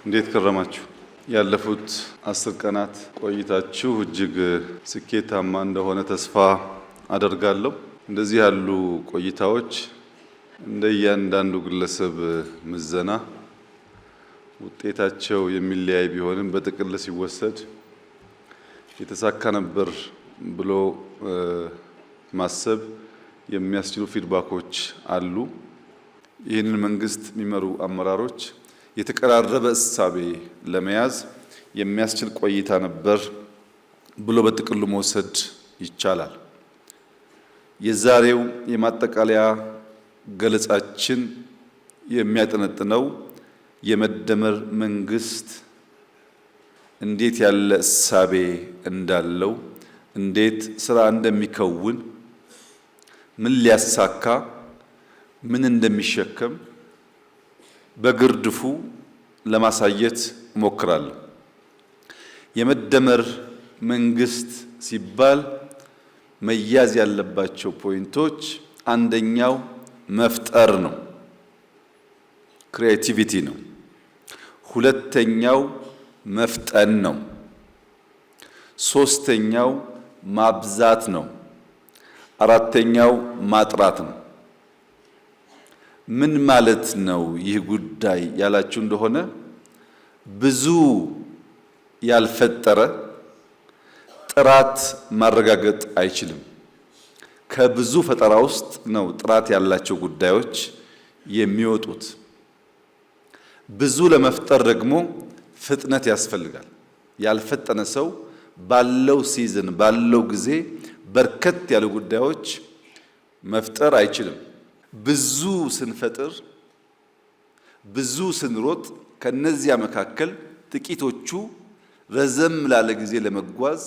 እንዴት ከረማችሁ? ያለፉት 10 ቀናት ቆይታችሁ እጅግ ስኬታማ እንደሆነ ተስፋ አደርጋለሁ። እንደዚህ ያሉ ቆይታዎች እንደ እያንዳንዱ ግለሰብ ምዘና ውጤታቸው የሚለያይ ቢሆንም በጥቅል ሲወሰድ የተሳካ ነበር ብሎ ማሰብ የሚያስችሉ ፊድባኮች አሉ። ይህንን መንግስት የሚመሩ አመራሮች የተቀራረበ እሳቤ ለመያዝ የሚያስችል ቆይታ ነበር ብሎ በጥቅሉ መውሰድ ይቻላል። የዛሬው የማጠቃለያ ገለጻችን የሚያጠነጥነው የመደመር መንግስት እንዴት ያለ እሳቤ እንዳለው፣ እንዴት ስራ እንደሚከውን፣ ምን ሊያሳካ፣ ምን እንደሚሸከም በግርድፉ ለማሳየት እሞክራለሁ። የመደመር መንግስት ሲባል መያዝ ያለባቸው ፖይንቶች አንደኛው መፍጠር ነው፣ ክሪኤቲቪቲ ነው። ሁለተኛው መፍጠን ነው። ሶስተኛው ማብዛት ነው። አራተኛው ማጥራት ነው። ምን ማለት ነው ይህ ጉዳይ ያላችሁ እንደሆነ ብዙ ያልፈጠረ ጥራት ማረጋገጥ አይችልም። ከብዙ ፈጠራ ውስጥ ነው ጥራት ያላቸው ጉዳዮች የሚወጡት። ብዙ ለመፍጠር ደግሞ ፍጥነት ያስፈልጋል። ያልፈጠነ ሰው ባለው ሲዝን ባለው ጊዜ በርከት ያሉ ጉዳዮች መፍጠር አይችልም። ብዙ ስንፈጥር፣ ብዙ ስንሮጥ ከነዚያ መካከል ጥቂቶቹ ረዘም ላለ ጊዜ ለመጓዝ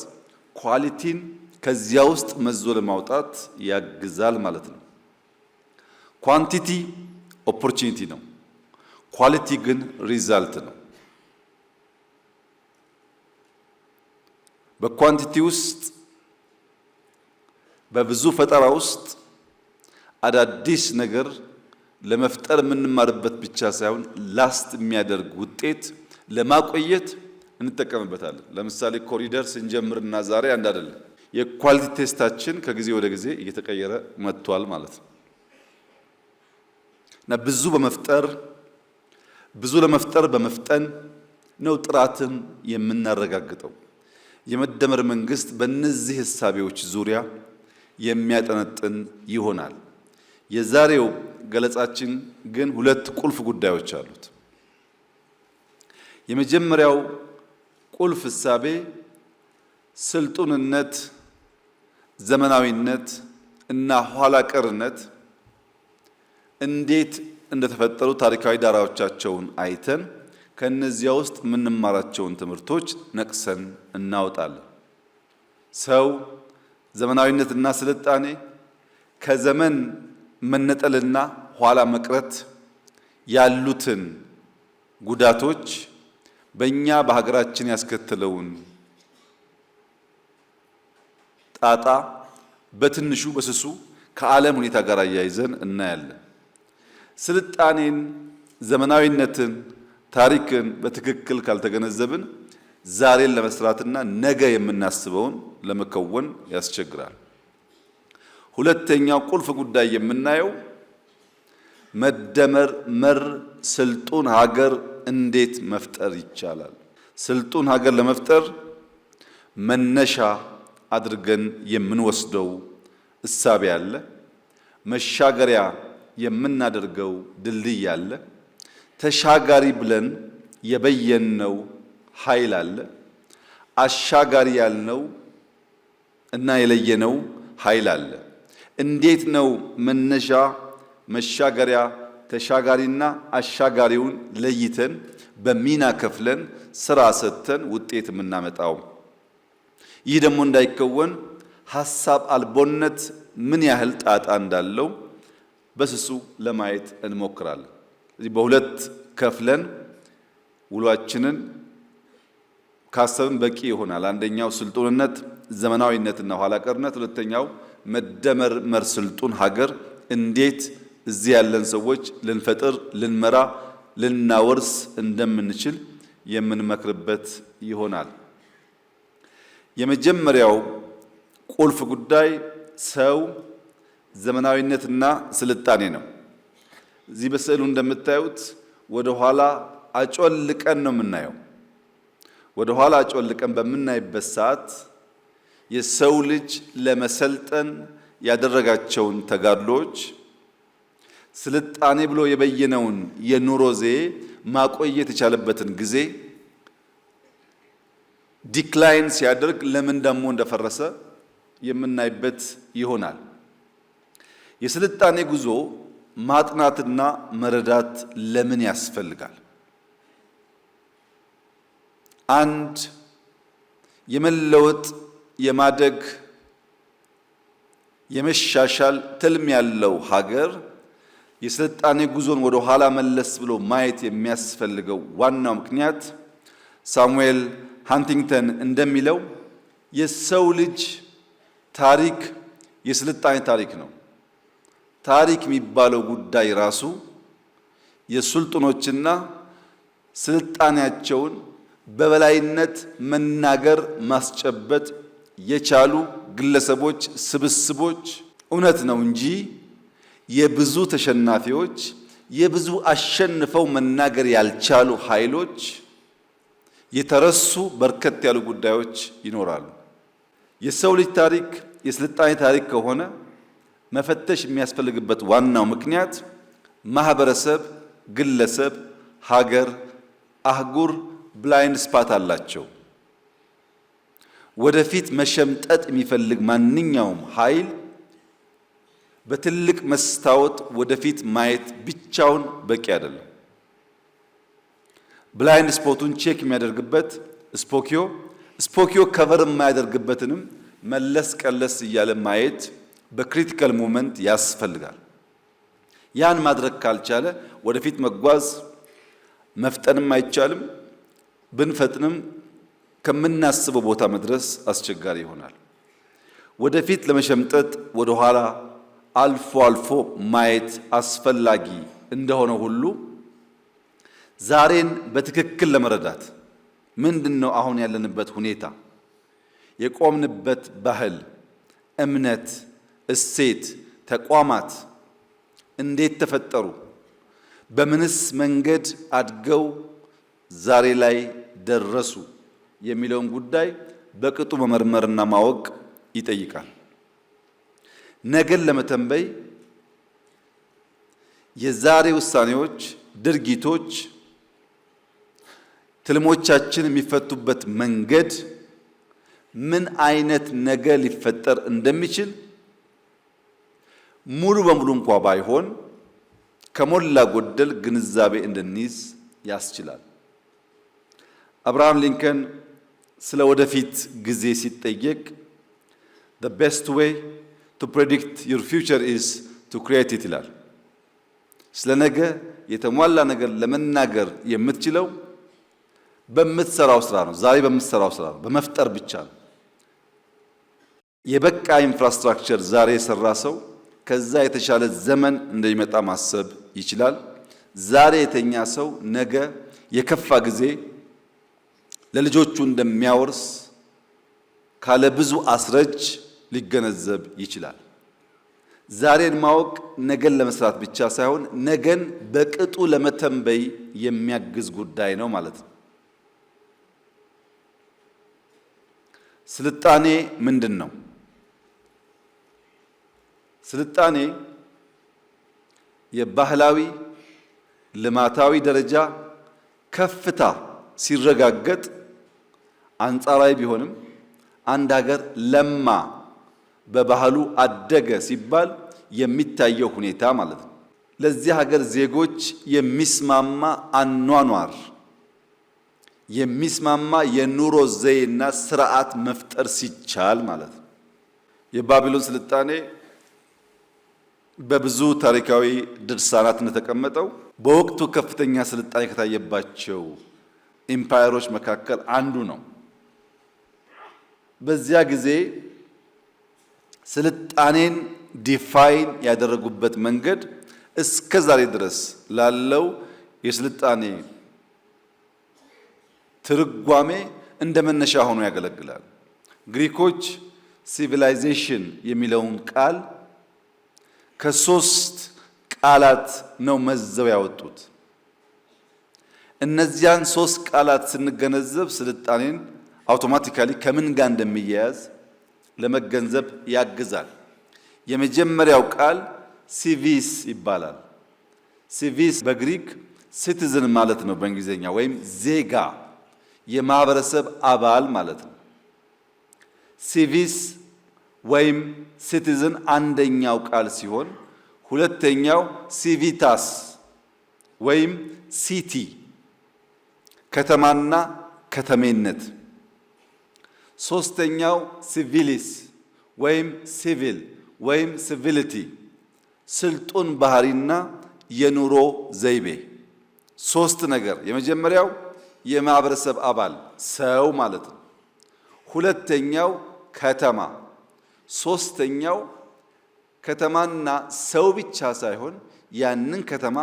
ኳሊቲን ከዚያ ውስጥ መዞ ለማውጣት ያግዛል ማለት ነው። ኳንቲቲ ኦፖርቹኒቲ ነው፣ ኳሊቲ ግን ሪዛልት ነው። በኳንቲቲ ውስጥ በብዙ ፈጠራ ውስጥ አዳዲስ ነገር ለመፍጠር የምንማርበት ብቻ ሳይሆን ላስት የሚያደርግ ውጤት ለማቆየት እንጠቀምበታለን። ለምሳሌ ኮሪደር ስንጀምርና ዛሬ አንድ አይደለም። የኳሊቲ ቴስታችን ከጊዜ ወደ ጊዜ እየተቀየረ መጥቷል ማለት ነው እና ብዙ ለመፍጠር በመፍጠን ነው ጥራትን የምናረጋግጠው። የመደመር መንግስት በእነዚህ ህሳቤዎች ዙሪያ የሚያጠነጥን ይሆናል። የዛሬው ገለጻችን ግን ሁለት ቁልፍ ጉዳዮች አሉት። የመጀመሪያው ቁልፍ ህሳቤ ስልጡንነት፣ ዘመናዊነት እና ኋላ ቀርነት እንዴት እንደተፈጠሩ ታሪካዊ ዳራዎቻቸውን አይተን ከነዚያ ውስጥ የምንማራቸውን ትምህርቶች ነቅሰን እናወጣለን። ሰው ዘመናዊነትና ስልጣኔ ከዘመን መነጠልና ኋላ መቅረት ያሉትን ጉዳቶች በእኛ በሀገራችን ያስከተለውን ጣጣ በትንሹ በስሱ ከዓለም ሁኔታ ጋር አያይዘን እናያለን። ስልጣኔን፣ ዘመናዊነትን፣ ታሪክን በትክክል ካልተገነዘብን ዛሬን ለመስራትና ነገ የምናስበውን ለመከወን ያስቸግራል። ሁለተኛው ቁልፍ ጉዳይ የምናየው መደመር መር ስልጡን ሀገር እንዴት መፍጠር ይቻላል። ስልጡን ሀገር ለመፍጠር መነሻ አድርገን የምንወስደው እሳቤ አለ። መሻገሪያ የምናደርገው ድልድይ አለ። ተሻጋሪ ብለን የበየነው ኃይል አለ። አሻጋሪ ያልነው እና የለየነው ኃይል አለ። እንዴት ነው መነሻ፣ መሻገሪያ፣ ተሻጋሪና አሻጋሪውን ለይተን በሚና ከፍለን ስራ ሰጥተን ውጤት የምናመጣው? ይህ ደግሞ እንዳይከወን ሐሳብ አልቦነት ምን ያህል ጣጣ እንዳለው በስሱ ለማየት እንሞክራለን። ስለዚህ በሁለት ከፍለን ውሏችንን ካሰብን በቂ ይሆናል። አንደኛው ስልጡንነት፣ ዘመናዊነትና ኋላ ቀርነት፣ ሁለተኛው መደመር መር ስልጡን ሀገር እንዴት እዚህ ያለን ሰዎች ልንፈጥር፣ ልንመራ፣ ልናወርስ እንደምንችል የምንመክርበት ይሆናል። የመጀመሪያው ቁልፍ ጉዳይ ሰው፣ ዘመናዊነትና ስልጣኔ ነው። እዚህ በስዕሉ እንደምታዩት ወደ ኋላ አጮልቀን ነው የምናየው። ወደ ኋላ አጮልቀን በምናይበት ሰዓት የሰው ልጅ ለመሰልጠን ያደረጋቸውን ተጋድሎች፣ ስልጣኔ ብሎ የበየነውን የኑሮ ዘዬ ማቆየት የቻለበትን ጊዜ ዲክላይን ሲያደርግ ለምን ደግሞ እንደፈረሰ የምናይበት ይሆናል። የስልጣኔ ጉዞ ማጥናትና መረዳት ለምን ያስፈልጋል? አንድ የመለወጥ የማደግ የመሻሻል ትልም ያለው ሀገር የስልጣኔ ጉዞን ወደ ኋላ መለስ ብሎ ማየት የሚያስፈልገው ዋናው ምክንያት ሳሙኤል ሃንቲንግተን እንደሚለው የሰው ልጅ ታሪክ የስልጣኔ ታሪክ ነው። ታሪክ የሚባለው ጉዳይ ራሱ የሱልጣኖችና ስልጣኔያቸውን በበላይነት መናገር ማስጨበጥ የቻሉ ግለሰቦች ስብስቦች እውነት ነው እንጂ የብዙ ተሸናፊዎች የብዙ አሸንፈው መናገር ያልቻሉ ኃይሎች የተረሱ በርከት ያሉ ጉዳዮች ይኖራሉ። የሰው ልጅ ታሪክ የስልጣኔ ታሪክ ከሆነ መፈተሽ የሚያስፈልግበት ዋናው ምክንያት ማህበረሰብ፣ ግለሰብ፣ ሀገር፣ አህጉር ብላይንድ ስፓት አላቸው። ወደፊት መሸምጠጥ የሚፈልግ ማንኛውም ኃይል በትልቅ መስታወት ወደፊት ማየት ብቻውን በቂ አይደለም። ብላይንድ ስፖቱን ቼክ የሚያደርግበት ስፖኪዮ ከቨር የማያደርግበትንም መለስ ቀለስ እያለ ማየት በክሪቲካል ሞመንት ያስፈልጋል። ያን ማድረግ ካልቻለ ወደፊት መጓዝ መፍጠንም አይቻልም። ብንፈጥንም ከምናስበው ቦታ መድረስ አስቸጋሪ ይሆናል። ወደፊት ለመሸምጠጥ ወደ ኋላ አልፎ አልፎ ማየት አስፈላጊ እንደሆነ ሁሉ ዛሬን በትክክል ለመረዳት ምንድነው አሁን ያለንበት ሁኔታ፣ የቆምንበት ባህል፣ እምነት፣ እሴት፣ ተቋማት እንዴት ተፈጠሩ፣ በምንስ መንገድ አድገው ዛሬ ላይ ደረሱ የሚለውን ጉዳይ በቅጡ መመርመርና ማወቅ ይጠይቃል። ነገን ለመተንበይ የዛሬ ውሳኔዎች፣ ድርጊቶች፣ ትልሞቻችን የሚፈቱበት መንገድ ምን አይነት ነገ ሊፈጠር እንደሚችል ሙሉ በሙሉ እንኳ ባይሆን ከሞላ ጎደል ግንዛቤ እንድንይዝ ያስችላል። አብርሃም ሊንከን ስለ ወደፊት ጊዜ ሲጠየቅ the best way to predict your future is to create it ይላል። ስለ ነገ የተሟላ ነገር ለመናገር የምትችለው በምትሰራው ስራ ነው። ዛሬ በምትሰራው ስራ ነው፣ በመፍጠር ብቻ ነው። የበቃ ኢንፍራስትራክቸር ዛሬ የሰራ ሰው ከዛ የተሻለ ዘመን እንደሚመጣ ማሰብ ይችላል። ዛሬ የተኛ ሰው ነገ የከፋ ጊዜ ለልጆቹ እንደሚያወርስ ካለ ብዙ አስረጅ ሊገነዘብ ይችላል። ዛሬን ማወቅ ነገን ለመስራት ብቻ ሳይሆን ነገን በቅጡ ለመተንበይ የሚያግዝ ጉዳይ ነው ማለት ነው። ስልጣኔ ምንድን ነው? ስልጣኔ የባህላዊ ልማታዊ ደረጃ ከፍታ ሲረጋገጥ አንጻራዊ ቢሆንም አንድ ሀገር ለማ በባህሉ አደገ ሲባል የሚታየው ሁኔታ ማለት ነው። ለዚህ ሀገር ዜጎች የሚስማማ አኗኗር፣ የሚስማማ የኑሮ ዘይቤና ስርዓት መፍጠር ሲቻል ማለት ነው። የባቢሎን ስልጣኔ በብዙ ታሪካዊ ድርሳናት እንደተቀመጠው በወቅቱ ከፍተኛ ስልጣኔ ከታየባቸው ኢምፓየሮች መካከል አንዱ ነው። በዚያ ጊዜ ስልጣኔን ዲፋይን ያደረጉበት መንገድ እስከ ዛሬ ድረስ ላለው የስልጣኔ ትርጓሜ እንደ መነሻ ሆኖ ያገለግላል። ግሪኮች ሲቪላይዜሽን የሚለውን ቃል ከሶስት ቃላት ነው መዘው ያወጡት። እነዚያን ሶስት ቃላት ስንገነዘብ ስልጣኔን አውቶማቲካሊ ከምን ጋር እንደሚያያዝ ለመገንዘብ ያግዛል። የመጀመሪያው ቃል ሲቪስ ይባላል። ሲቪስ በግሪክ ሲቲዝን ማለት ነው በእንግሊዝኛ፣ ወይም ዜጋ የማህበረሰብ አባል ማለት ነው። ሲቪስ ወይም ሲቲዝን አንደኛው ቃል ሲሆን ሁለተኛው ሲቪታስ ወይም ሲቲ ከተማና ከተሜነት፣ ሶስተኛው ሲቪሊስ ወይም ሲቪል ወይም ሲቪሊቲ ስልጡን ባህሪና የኑሮ ዘይቤ። ሶስት ነገር፣ የመጀመሪያው የማህበረሰብ አባል ሰው ማለት ነው። ሁለተኛው ከተማ፣ ሶስተኛው ከተማና ሰው ብቻ ሳይሆን ያንን ከተማ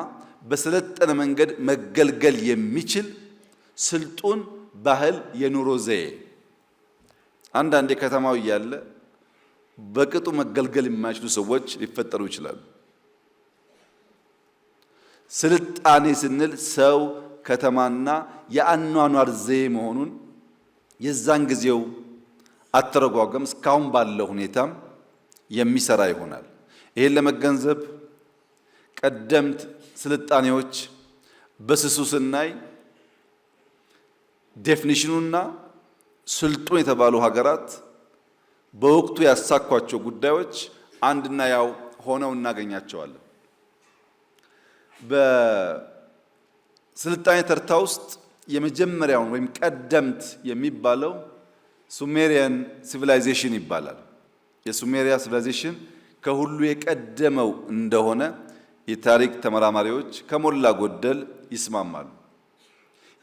በሰለጠነ መንገድ መገልገል የሚችል ስልጡን ባህል የኑሮ ዘዬ። አንዳንዴ ከተማው እያለ በቅጡ መገልገል የማይችሉ ሰዎች ሊፈጠሩ ይችላሉ። ስልጣኔ ስንል ሰው ከተማና የአኗኗር ዘዬ መሆኑን የዛን ጊዜው አተረጓጎም እስካሁን ባለው ሁኔታም የሚሰራ ይሆናል። ይሄን ለመገንዘብ ቀደምት ስልጣኔዎች በስሱ ስናይ ዴፊኒሽኑና ስልጡን የተባሉ ሀገራት በወቅቱ ያሳኳቸው ጉዳዮች አንድና ያው ሆነው እናገኛቸዋለን። በስልጣኔ ተርታ ውስጥ የመጀመሪያውን ወይም ቀደምት የሚባለው ሱሜሪያን ሲቪላይዜሽን ይባላል። የሱሜሪያ ሲቪላይዜሽን ከሁሉ የቀደመው እንደሆነ የታሪክ ተመራማሪዎች ከሞላ ጎደል ይስማማሉ።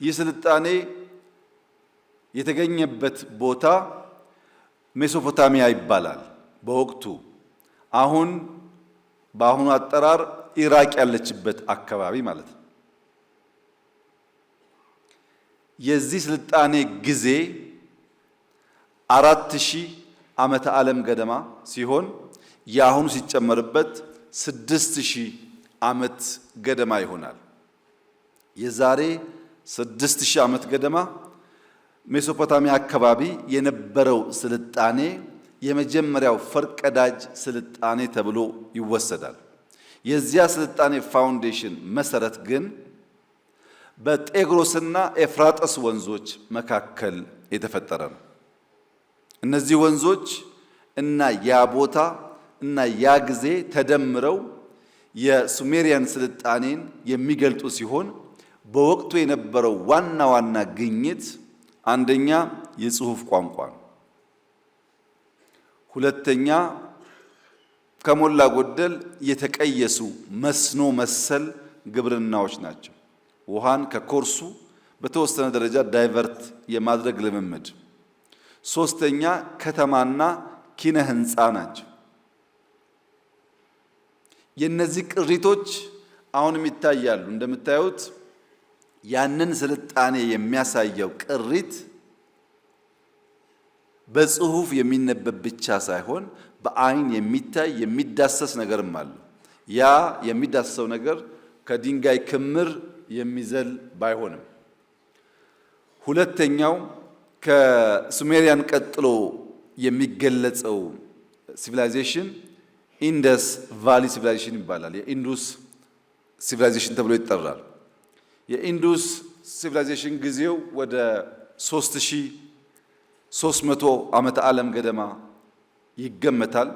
ይህ ስልጣኔ የተገኘበት ቦታ ሜሶፖታሚያ ይባላል። በወቅቱ በአሁኑ አጠራር ኢራቅ ያለችበት አካባቢ ማለት ነው። የዚህ ስልጣኔ ጊዜ 4000 ዓመተ ዓለም ገደማ ሲሆን የአሁኑ ሲጨመርበት 6000 ዓመት ገደማ ይሆናል። የዛሬ 6000 ዓመት ገደማ ሜሶፖታሚያ አካባቢ የነበረው ስልጣኔ የመጀመሪያው ፈርቀዳጅ ስልጣኔ ተብሎ ይወሰዳል። የዚያ ስልጣኔ ፋውንዴሽን መሰረት ግን በጤግሮስና ኤፍራጥስ ወንዞች መካከል የተፈጠረ ነው። እነዚህ ወንዞች እና ያ ቦታ እና ያ ጊዜ ተደምረው የሱሜሪያን ስልጣኔን የሚገልጡ ሲሆን በወቅቱ የነበረው ዋና ዋና ግኝት አንደኛ የጽሑፍ ቋንቋ ነው። ሁለተኛ ከሞላ ጎደል የተቀየሱ መስኖ መሰል ግብርናዎች ናቸው። ውሃን ከኮርሱ በተወሰነ ደረጃ ዳይቨርት የማድረግ ልምምድ። ሶስተኛ ከተማና ኪነ ህንፃ ናቸው። የነዚህ ቅሪቶች አሁንም ይታያሉ። እንደምታዩት ያንን ስልጣኔ የሚያሳየው ቅሪት በጽሁፍ የሚነበብ ብቻ ሳይሆን በአይን የሚታይ የሚዳሰስ ነገርም አለ። ያ የሚዳሰሰው ነገር ከድንጋይ ክምር የሚዘል ባይሆንም፣ ሁለተኛው ከሱሜሪያን ቀጥሎ የሚገለጸው ሲቪላይዜሽን ኢንደስ ቫሊ ሲቪላይዜሽን ይባላል። የኢንዱስ ሲቪላይዜሽን ተብሎ ይጠራል። የኢንዱስ ሲቪላይዜሽን ጊዜው ወደ 3300 ዓመተ ዓለም ገደማ ይገመታል።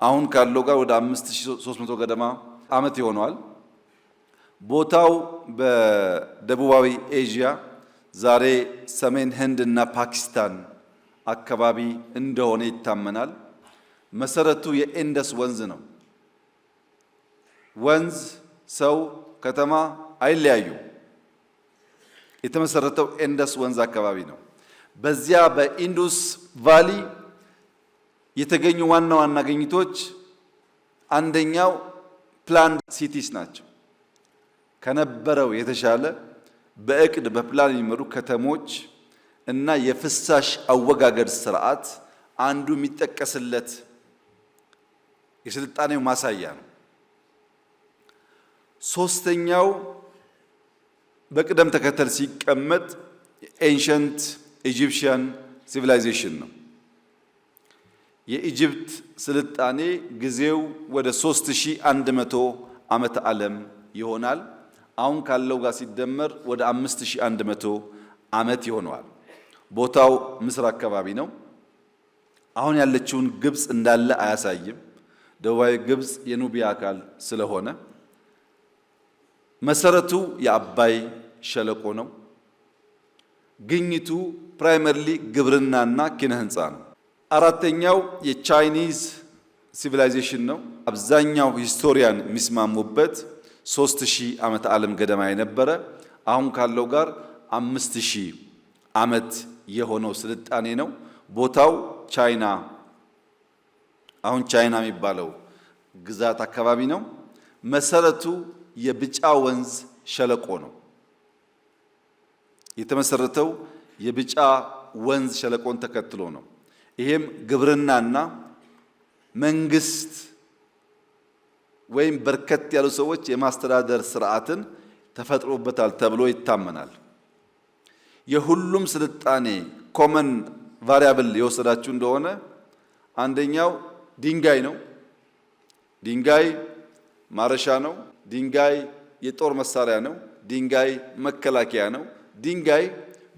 አሁን ካለው ጋር ወደ 5300 ገደማ ዓመት ይሆነዋል። ቦታው በደቡባዊ ኤዥያ ዛሬ ሰሜን ህንድ እና ፓኪስታን አካባቢ እንደሆነ ይታመናል። መሰረቱ የኢንደስ ወንዝ ነው። ወንዝ፣ ሰው፣ ከተማ አይለያዩ። የተመሰረተው ኢንደስ ወንዝ አካባቢ ነው። በዚያ በኢንዱስ ቫሊ የተገኙ ዋና ዋና ግኝቶች አንደኛው ፕላንድ ሲቲስ ናቸው። ከነበረው የተሻለ በእቅድ በፕላን የሚመሩ ከተሞች እና የፍሳሽ አወጋገድ ስርዓት አንዱ የሚጠቀስለት የስልጣኔው ማሳያ ነው። ሶስተኛው በቅደም ተከተል ሲቀመጥ ኤንሸንት ኢጂፕሽያን ሲቪላይዜሽን ነው። የኢጅፕት ስልጣኔ ጊዜው ወደ 3100 ዓመተ ዓለም ይሆናል። አሁን ካለው ጋር ሲደመር ወደ 5100 ዓመት ይሆነዋል። ቦታው ምስር አካባቢ ነው። አሁን ያለችውን ግብጽ እንዳለ አያሳይም። ደቡባዊ ግብጽ የኑቢያ አካል ስለሆነ መሰረቱ የአባይ ሸለቆ ነው። ግኝቱ ፕራይመርሊ ግብርናና ኪነ ህንፃ ነው። አራተኛው የቻይኒዝ ሲቪላይዜሽን ነው። አብዛኛው ሂስቶሪያን የሚስማሙበት 3000 ዓመተ ዓለም ገደማ የነበረ አሁን ካለው ጋር 5000 ዓመት የሆነው ስልጣኔ ነው። ቦታው ቻይና አሁን ቻይና የሚባለው ግዛት አካባቢ ነው። መሰረቱ የብጫ ወንዝ ሸለቆ ነው። የተመሰረተው የብጫ ወንዝ ሸለቆን ተከትሎ ነው። ይሄም ግብርናና መንግስት ወይም በርከት ያሉ ሰዎች የማስተዳደር ስርዓትን ተፈጥሮበታል ተብሎ ይታመናል። የሁሉም ስልጣኔ ኮመን ቫሪያብል የወሰዳችሁ እንደሆነ አንደኛው ድንጋይ ነው። ድንጋይ ማረሻ ነው። ድንጋይ የጦር መሳሪያ ነው። ድንጋይ መከላከያ ነው። ድንጋይ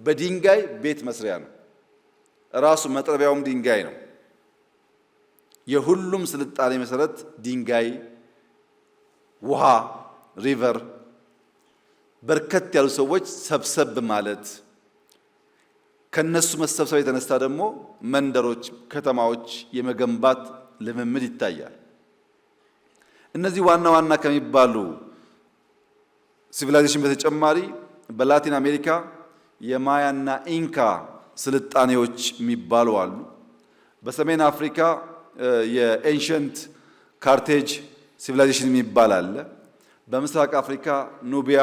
በድንጋይ ቤት መስሪያ ነው። ራሱ መጥረቢያውም ድንጋይ ነው። የሁሉም ስልጣኔ መሰረት ድንጋይ፣ ውሃ፣ ሪቨር፣ በርከት ያሉ ሰዎች ሰብሰብ ማለት ከነሱ መሰብሰብ የተነሳ ደግሞ መንደሮች፣ ከተማዎች የመገንባት ልምምድ ይታያል። እነዚህ ዋና ዋና ከሚባሉ ሲቪላይዜሽን በተጨማሪ በላቲን አሜሪካ የማያና ኢንካ ስልጣኔዎች የሚባሉ አሉ። በሰሜን አፍሪካ የኤንሸንት ካርቴጅ ሲቪላይዜሽን የሚባል አለ። በምስራቅ አፍሪካ ኑቢያ፣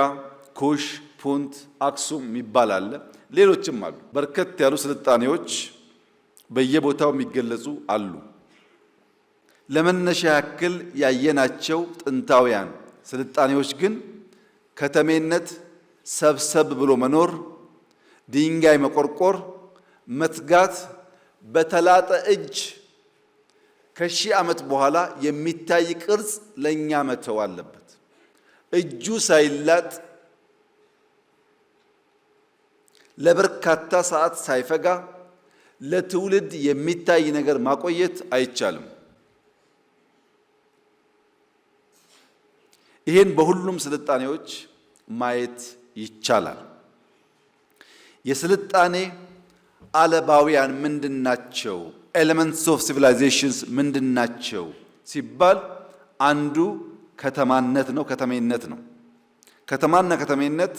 ኩሽ፣ ፑንት፣ አክሱም የሚባል አለ። ሌሎችም አሉ። በርከት ያሉ ስልጣኔዎች በየቦታው የሚገለጹ አሉ። ለመነሻ ያክል ያየናቸው ጥንታውያን ስልጣኔዎች ግን ከተሜነት፣ ሰብሰብ ብሎ መኖር፣ ድንጋይ መቆርቆር፣ መትጋት፣ በተላጠ እጅ ከሺህ ዓመት በኋላ የሚታይ ቅርጽ ለኛ መተው አለበት። እጁ ሳይላጥ ለበርካታ ሰዓት ሳይፈጋ ለትውልድ የሚታይ ነገር ማቆየት አይቻልም። ይሄን በሁሉም ስልጣኔዎች ማየት ይቻላል። የስልጣኔ አለባውያን ምንድናቸው? ኤሌመንትስ ኦፍ ሲቪላይዜሽንስ ምንድናቸው ሲባል አንዱ ከተማነት ነው፣ ከተሜነት ነው። ከተማና ከተሜነት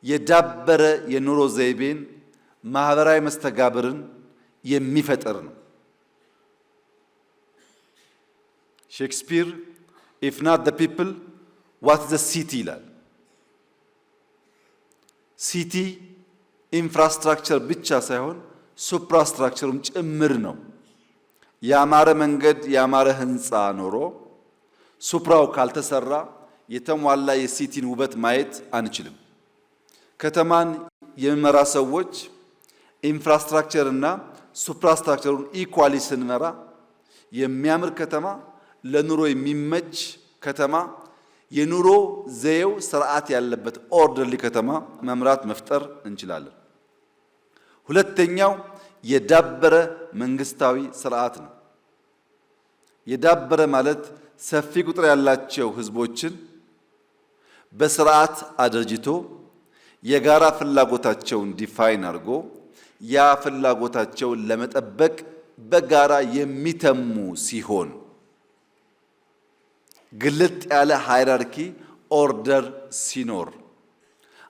የዳበረ የኑሮ ዘይቤን፣ ማህበራዊ መስተጋብርን የሚፈጥር ነው። ሼክስፒር if not the people what the city ይላል። ሲቲ ኢንፍራስትራክቸር ብቻ ሳይሆን ሱፕራስትራክቸሩም ጭምር ነው። ያማረ መንገድ ያማረ ህንፃ ኖሮ ሱፕራው ካልተሰራ የተሟላ የሲቲን ውበት ማየት አንችልም። ከተማን የሚመራ ሰዎች ኢንፍራስትራክቸር እና ሱፕራስትራክቸሩን ኢኳሊ ስንመራ የሚያምር ከተማ፣ ለኑሮ የሚመች ከተማ፣ የኑሮ ዘዬው ስርዓት ያለበት ኦርደርሊ ከተማ መምራት መፍጠር እንችላለን። ሁለተኛው የዳበረ መንግስታዊ ስርዓት ነው። የዳበረ ማለት ሰፊ ቁጥር ያላቸው ህዝቦችን በስርዓት አደርጅቶ የጋራ ፍላጎታቸውን ዲፋይን አድርጎ ያ ፍላጎታቸውን ለመጠበቅ በጋራ የሚተሙ ሲሆን ግልጥ ያለ ሃይራርኪ ኦርደር ሲኖር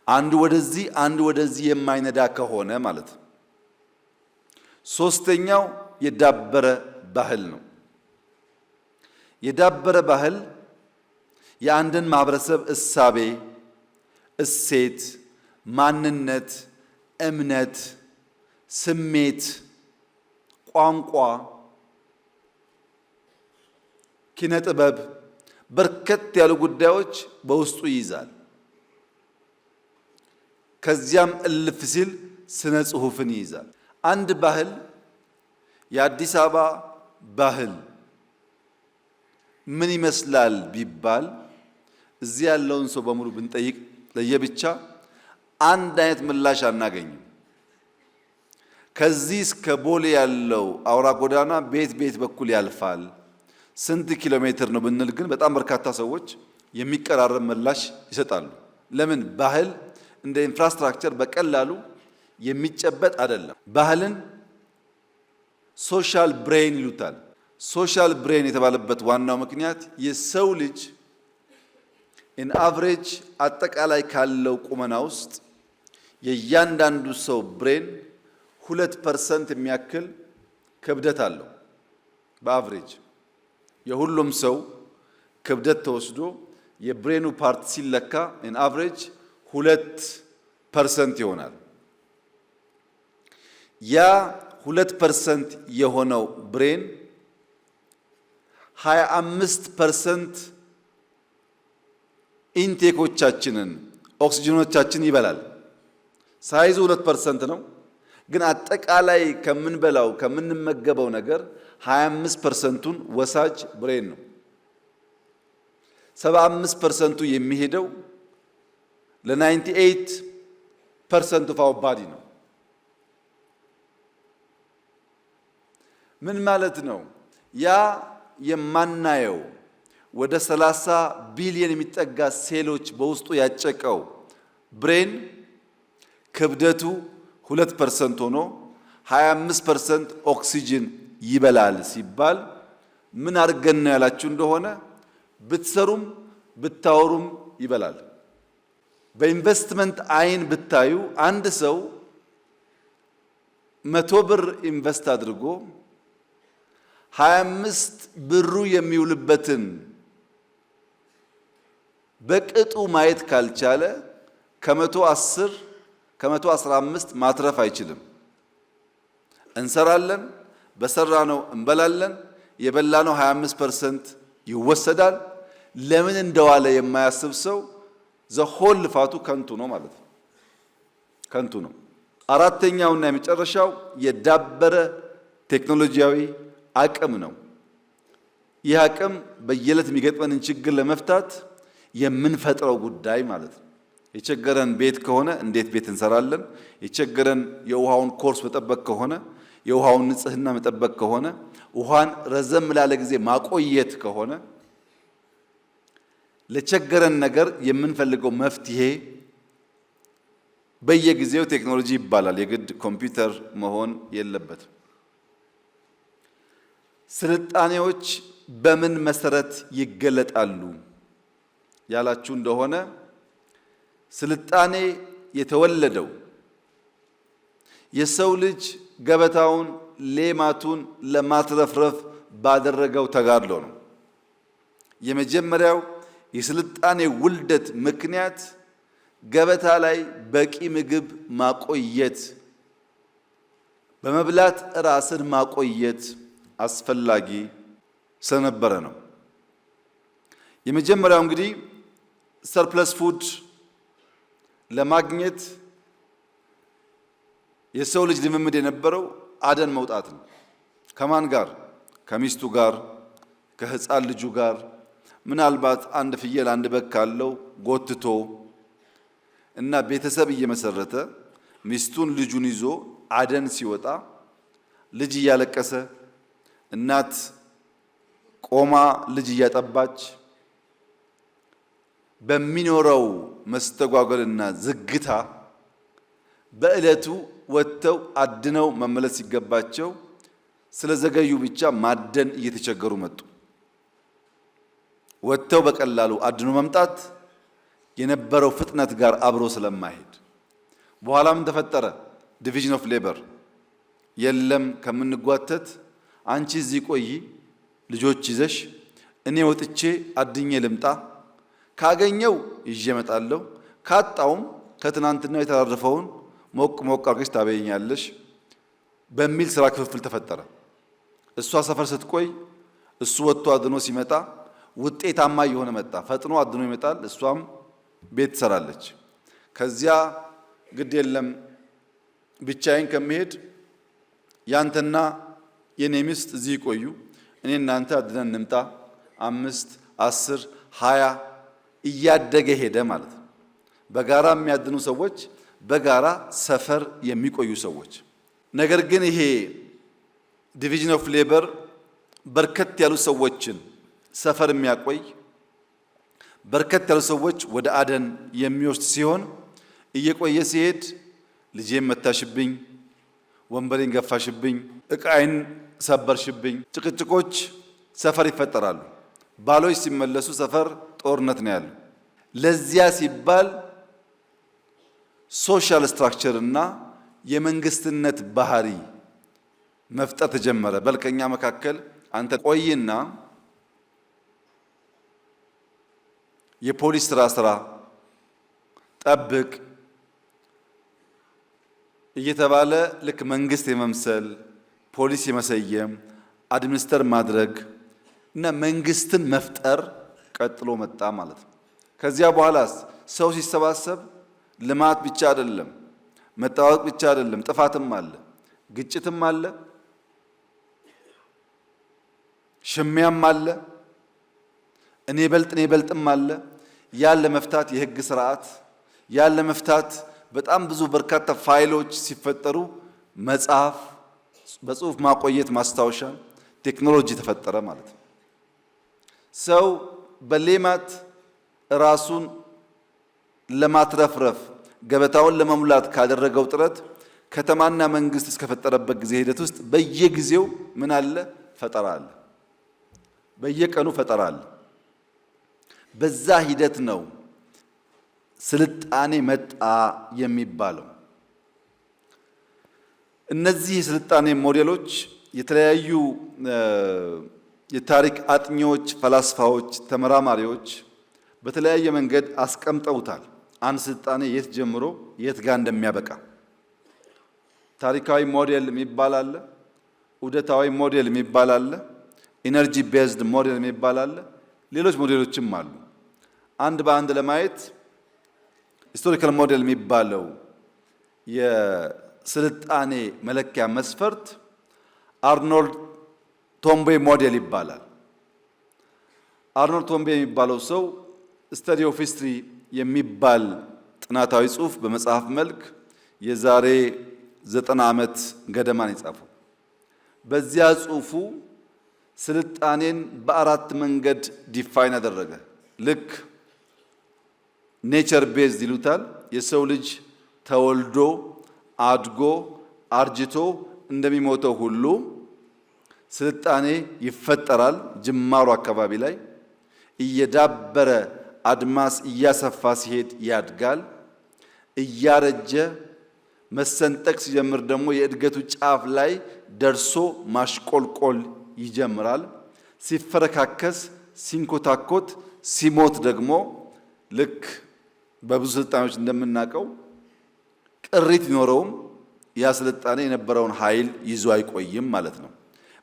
አንዱ ወደዚህ አንዱ ወደዚህ የማይነዳ ከሆነ ማለት ነው። ሶስተኛው የዳበረ ባህል ነው። የዳበረ ባህል የአንድን ማህበረሰብ እሳቤ፣ እሴት፣ ማንነት፣ እምነት፣ ስሜት፣ ቋንቋ፣ ኪነ ጥበብ በርከት ያሉ ጉዳዮች በውስጡ ይይዛል። ከዚያም እልፍ ሲል ስነ ጽሑፍን ይይዛል። አንድ ባህል የአዲስ አበባ ባህል ምን ይመስላል ቢባል እዚህ ያለውን ሰው በሙሉ ብንጠይቅ ለየብቻ አንድ አይነት ምላሽ አናገኝም። ከዚህ እስከ ቦሌ ያለው አውራ ጎዳና ቤት ቤት በኩል ያልፋል፣ ስንት ኪሎ ሜትር ነው ብንል ግን በጣም በርካታ ሰዎች የሚቀራረብ ምላሽ ይሰጣሉ። ለምን? ባህል እንደ ኢንፍራስትራክቸር በቀላሉ የሚጨበጥ አይደለም። ባህልን ሶሻል ብሬን ይሉታል። ሶሻል ብሬን የተባለበት ዋናው ምክንያት የሰው ልጅ ኢን አቨሬጅ አጠቃላይ ካለው ቁመና ውስጥ የእያንዳንዱ ሰው ብሬን 2% የሚያክል ክብደት አለው። በአቨሬጅ የሁሉም ሰው ክብደት ተወስዶ የብሬኑ ፓርት ሲለካ ኢን አቨሬጅ 2% ይሆናል። ያ 2% የሆነው ብሬን 25% ኢንቴኮቻችንን ኦክሲጅኖቻችን ይበላል። ሳይዙ 2% ነው፣ ግን አጠቃላይ ከምንበላው ከምንመገበው ነገር 25%ቱን ወሳጅ ብሬን ነው። 75%ቱ የሚሄደው ለ98% ኦፍ አወር ባዲ ነው። ምን ማለት ነው? ያ የማናየው ወደ 30 ቢሊዮን የሚጠጋ ሴሎች በውስጡ ያጨቀው ብሬን ክብደቱ 2% ሆኖ 25% ኦክሲጅን ይበላል ሲባል ምን አድርገን ነው ያላችሁ እንደሆነ ብትሰሩም ብታወሩም ይበላል። በኢንቨስትመንት አይን ብታዩ አንድ ሰው 100 ብር ኢንቨስት አድርጎ 25 ብሩ የሚውልበትን በቅጡ ማየት ካልቻለ ከ110 ከ115 ማትረፍ አይችልም። እንሰራለን፣ በሰራነው እንበላለን፣ የበላነው 25% ይወሰዳል። ለምን እንደዋለ የማያስብ ሰው ዘሆል ልፋቱ ከንቱ ነው ማለት ነው። ከንቱ ነው። አራተኛውና የመጨረሻው የዳበረ ቴክኖሎጂያዊ አቅም ነው። ይህ አቅም በየዕለት የሚገጥመንን ችግር ለመፍታት የምንፈጥረው ጉዳይ ማለት ነው። የቸገረን ቤት ከሆነ እንዴት ቤት እንሰራለን? የቸገረን የውሃውን ኮርስ መጠበቅ ከሆነ የውሃውን ንጽህና መጠበቅ ከሆነ ውሃን ረዘም ላለ ጊዜ ማቆየት ከሆነ ለቸገረን ነገር የምንፈልገው መፍትሄ በየጊዜው ቴክኖሎጂ ይባላል። የግድ ኮምፒውተር መሆን የለበትም። ስልጣኔዎች በምን መሰረት ይገለጣሉ ያላችሁ እንደሆነ ስልጣኔ የተወለደው የሰው ልጅ ገበታውን ሌማቱን ለማትረፍረፍ ባደረገው ተጋድሎ ነው። የመጀመሪያው የስልጣኔ ውልደት ምክንያት ገበታ ላይ በቂ ምግብ ማቆየት፣ በመብላት ራስን ማቆየት አስፈላጊ ስለነበረ ነው። የመጀመሪያው እንግዲህ ሰርፕለስ ፉድ ለማግኘት የሰው ልጅ ልምምድ የነበረው አደን መውጣት ነው። ከማን ጋር? ከሚስቱ ጋር፣ ከህፃን ልጁ ጋር፣ ምናልባት አንድ ፍየል አንድ በግ ካለው ጎትቶ እና ቤተሰብ እየመሰረተ ሚስቱን ልጁን ይዞ አደን ሲወጣ ልጅ እያለቀሰ እናት ቆማ ልጅ እያጠባች በሚኖረው መስተጓጎልና ዝግታ በዕለቱ ወጥተው አድነው መመለስ ሲገባቸው ስለዘገዩ ብቻ ማደን እየተቸገሩ መጡ። ወጥተው በቀላሉ አድኖ መምጣት የነበረው ፍጥነት ጋር አብሮ ስለማይሄድ በኋላ ምን ተፈጠረ? ዲቪዥን ኦፍ ሌበር። የለም ከምንጓተት አንቺ እዚህ ቆይ ልጆች ይዘሽ እኔ ወጥቼ አድኜ ልምጣ፣ ካገኘው ይዤ እመጣለሁ፣ ካጣውም ከትናንትናው የተራረፈውን ሞቅ ሞቅ አድርገሽ ታበይኛለሽ በሚል ስራ ክፍፍል ተፈጠረ። እሷ ሰፈር ስትቆይ እሱ ወጥቶ አድኖ ሲመጣ ውጤታማ እየሆነ መጣ። ፈጥኖ አድኖ ይመጣል፣ እሷም ቤት ትሰራለች። ከዚያ ግድ የለም ብቻዬን ከመሄድ ያንተና የኔ ሚስት እዚህ ይቆዩ፣ እኔ እናንተ አድነን እንምጣ። 5፣ 10፣ 20 እያደገ ሄደ ማለት ነው። በጋራ የሚያድኑ ሰዎች፣ በጋራ ሰፈር የሚቆዩ ሰዎች። ነገር ግን ይሄ ዲቪዥን ኦፍ ሌበር በርከት ያሉ ሰዎችን ሰፈር የሚያቆይ በርከት ያሉ ሰዎች ወደ አደን የሚወስድ ሲሆን እየቆየ ሲሄድ ልጄን መታሽብኝ፣ ወንበሬን ገፋሽብኝ፣ ዕቃዬን ሰበርሽብኝ፣ ጭቅጭቆች ሰፈር ይፈጠራሉ። ባሎች ሲመለሱ ሰፈር ጦርነት ነው ያለው። ለዚያ ሲባል ሶሻል ስትራክቸር እና የመንግስትነት ባህሪ መፍጠር ተጀመረ። በልከኛ መካከል አንተ ቆይና የፖሊስ ስራ ጠብቅ እየተባለ ልክ መንግስት የመምሰል ፖሊስ የመሰየም አድሚኒስተር ማድረግ እና መንግስትን መፍጠር ቀጥሎ መጣ ማለት ነው። ከዚያ በኋላስ ሰው ሲሰባሰብ ልማት ብቻ አይደለም፣ መታወቅ ብቻ አይደለም፣ ጥፋትም አለ፣ ግጭትም አለ፣ ሽሚያም አለ፣ እኔ በልጥም አለ። ያን ለመፍታት የህግ ስርዓት፣ ያን ለመፍታት በጣም ብዙ በርካታ ፋይሎች ሲፈጠሩ መጽሐፍ፣ በጽሁፍ ማቆየት፣ ማስታወሻ ቴክኖሎጂ ተፈጠረ ማለት ነው። ሰው በሌማት ራሱን ለማትረፍረፍ ገበታውን ለመሙላት ካደረገው ጥረት ከተማና መንግስት እስከፈጠረበት ጊዜ ሂደት ውስጥ በየጊዜው ምን አለ? ፈጠራ አለ። በየቀኑ ፈጠራ አለ። በዛ ሂደት ነው ስልጣኔ መጣ የሚባለው። እነዚህ የስልጣኔ ሞዴሎች የተለያዩ የታሪክ አጥኚዎች፣ ፈላስፋዎች፣ ተመራማሪዎች በተለያየ መንገድ አስቀምጠውታል። አንድ ስልጣኔ የት ጀምሮ የት ጋር እንደሚያበቃ ታሪካዊ ሞዴል የሚባል አለ፣ ዑደታዊ ሞዴል የሚባል አለ፣ ኢነርጂ ቤዝድ ሞዴል የሚባል አለ፣ ሌሎች ሞዴሎችም አሉ። አንድ በአንድ ለማየት ሂስቶሪካል ሞዴል የሚባለው የስልጣኔ መለኪያ መስፈርት አርኖልድ ቶምቤ ሞዴል ይባላል። አርኖልድ ቶምቤ የሚባለው ሰው ስተዲ ኦፍ ሂስትሪ የሚባል ጥናታዊ ጽሑፍ በመጽሐፍ መልክ የዛሬ 90 ዓመት ገደማን የጻፈው። በዚያ ጽሑፉ ስልጣኔን በአራት መንገድ ዲፋይን አደረገ። ልክ ኔቸር ቤዝድ ይሉታል። የሰው ልጅ ተወልዶ አድጎ አርጅቶ እንደሚሞተው ሁሉ ስልጣኔ ይፈጠራል። ጅማሩ አካባቢ ላይ እየዳበረ አድማስ እያሰፋ ሲሄድ ያድጋል። እያረጀ መሰንጠቅ ሲጀምር ደግሞ የእድገቱ ጫፍ ላይ ደርሶ ማሽቆልቆል ይጀምራል። ሲፈረካከስ፣ ሲንኮታኮት፣ ሲሞት ደግሞ ልክ በብዙ ስልጣኔዎች እንደምናውቀው ቅሪት ቢኖረውም ያ ስልጣኔ የነበረውን ኃይል ይዞ አይቆይም ማለት ነው።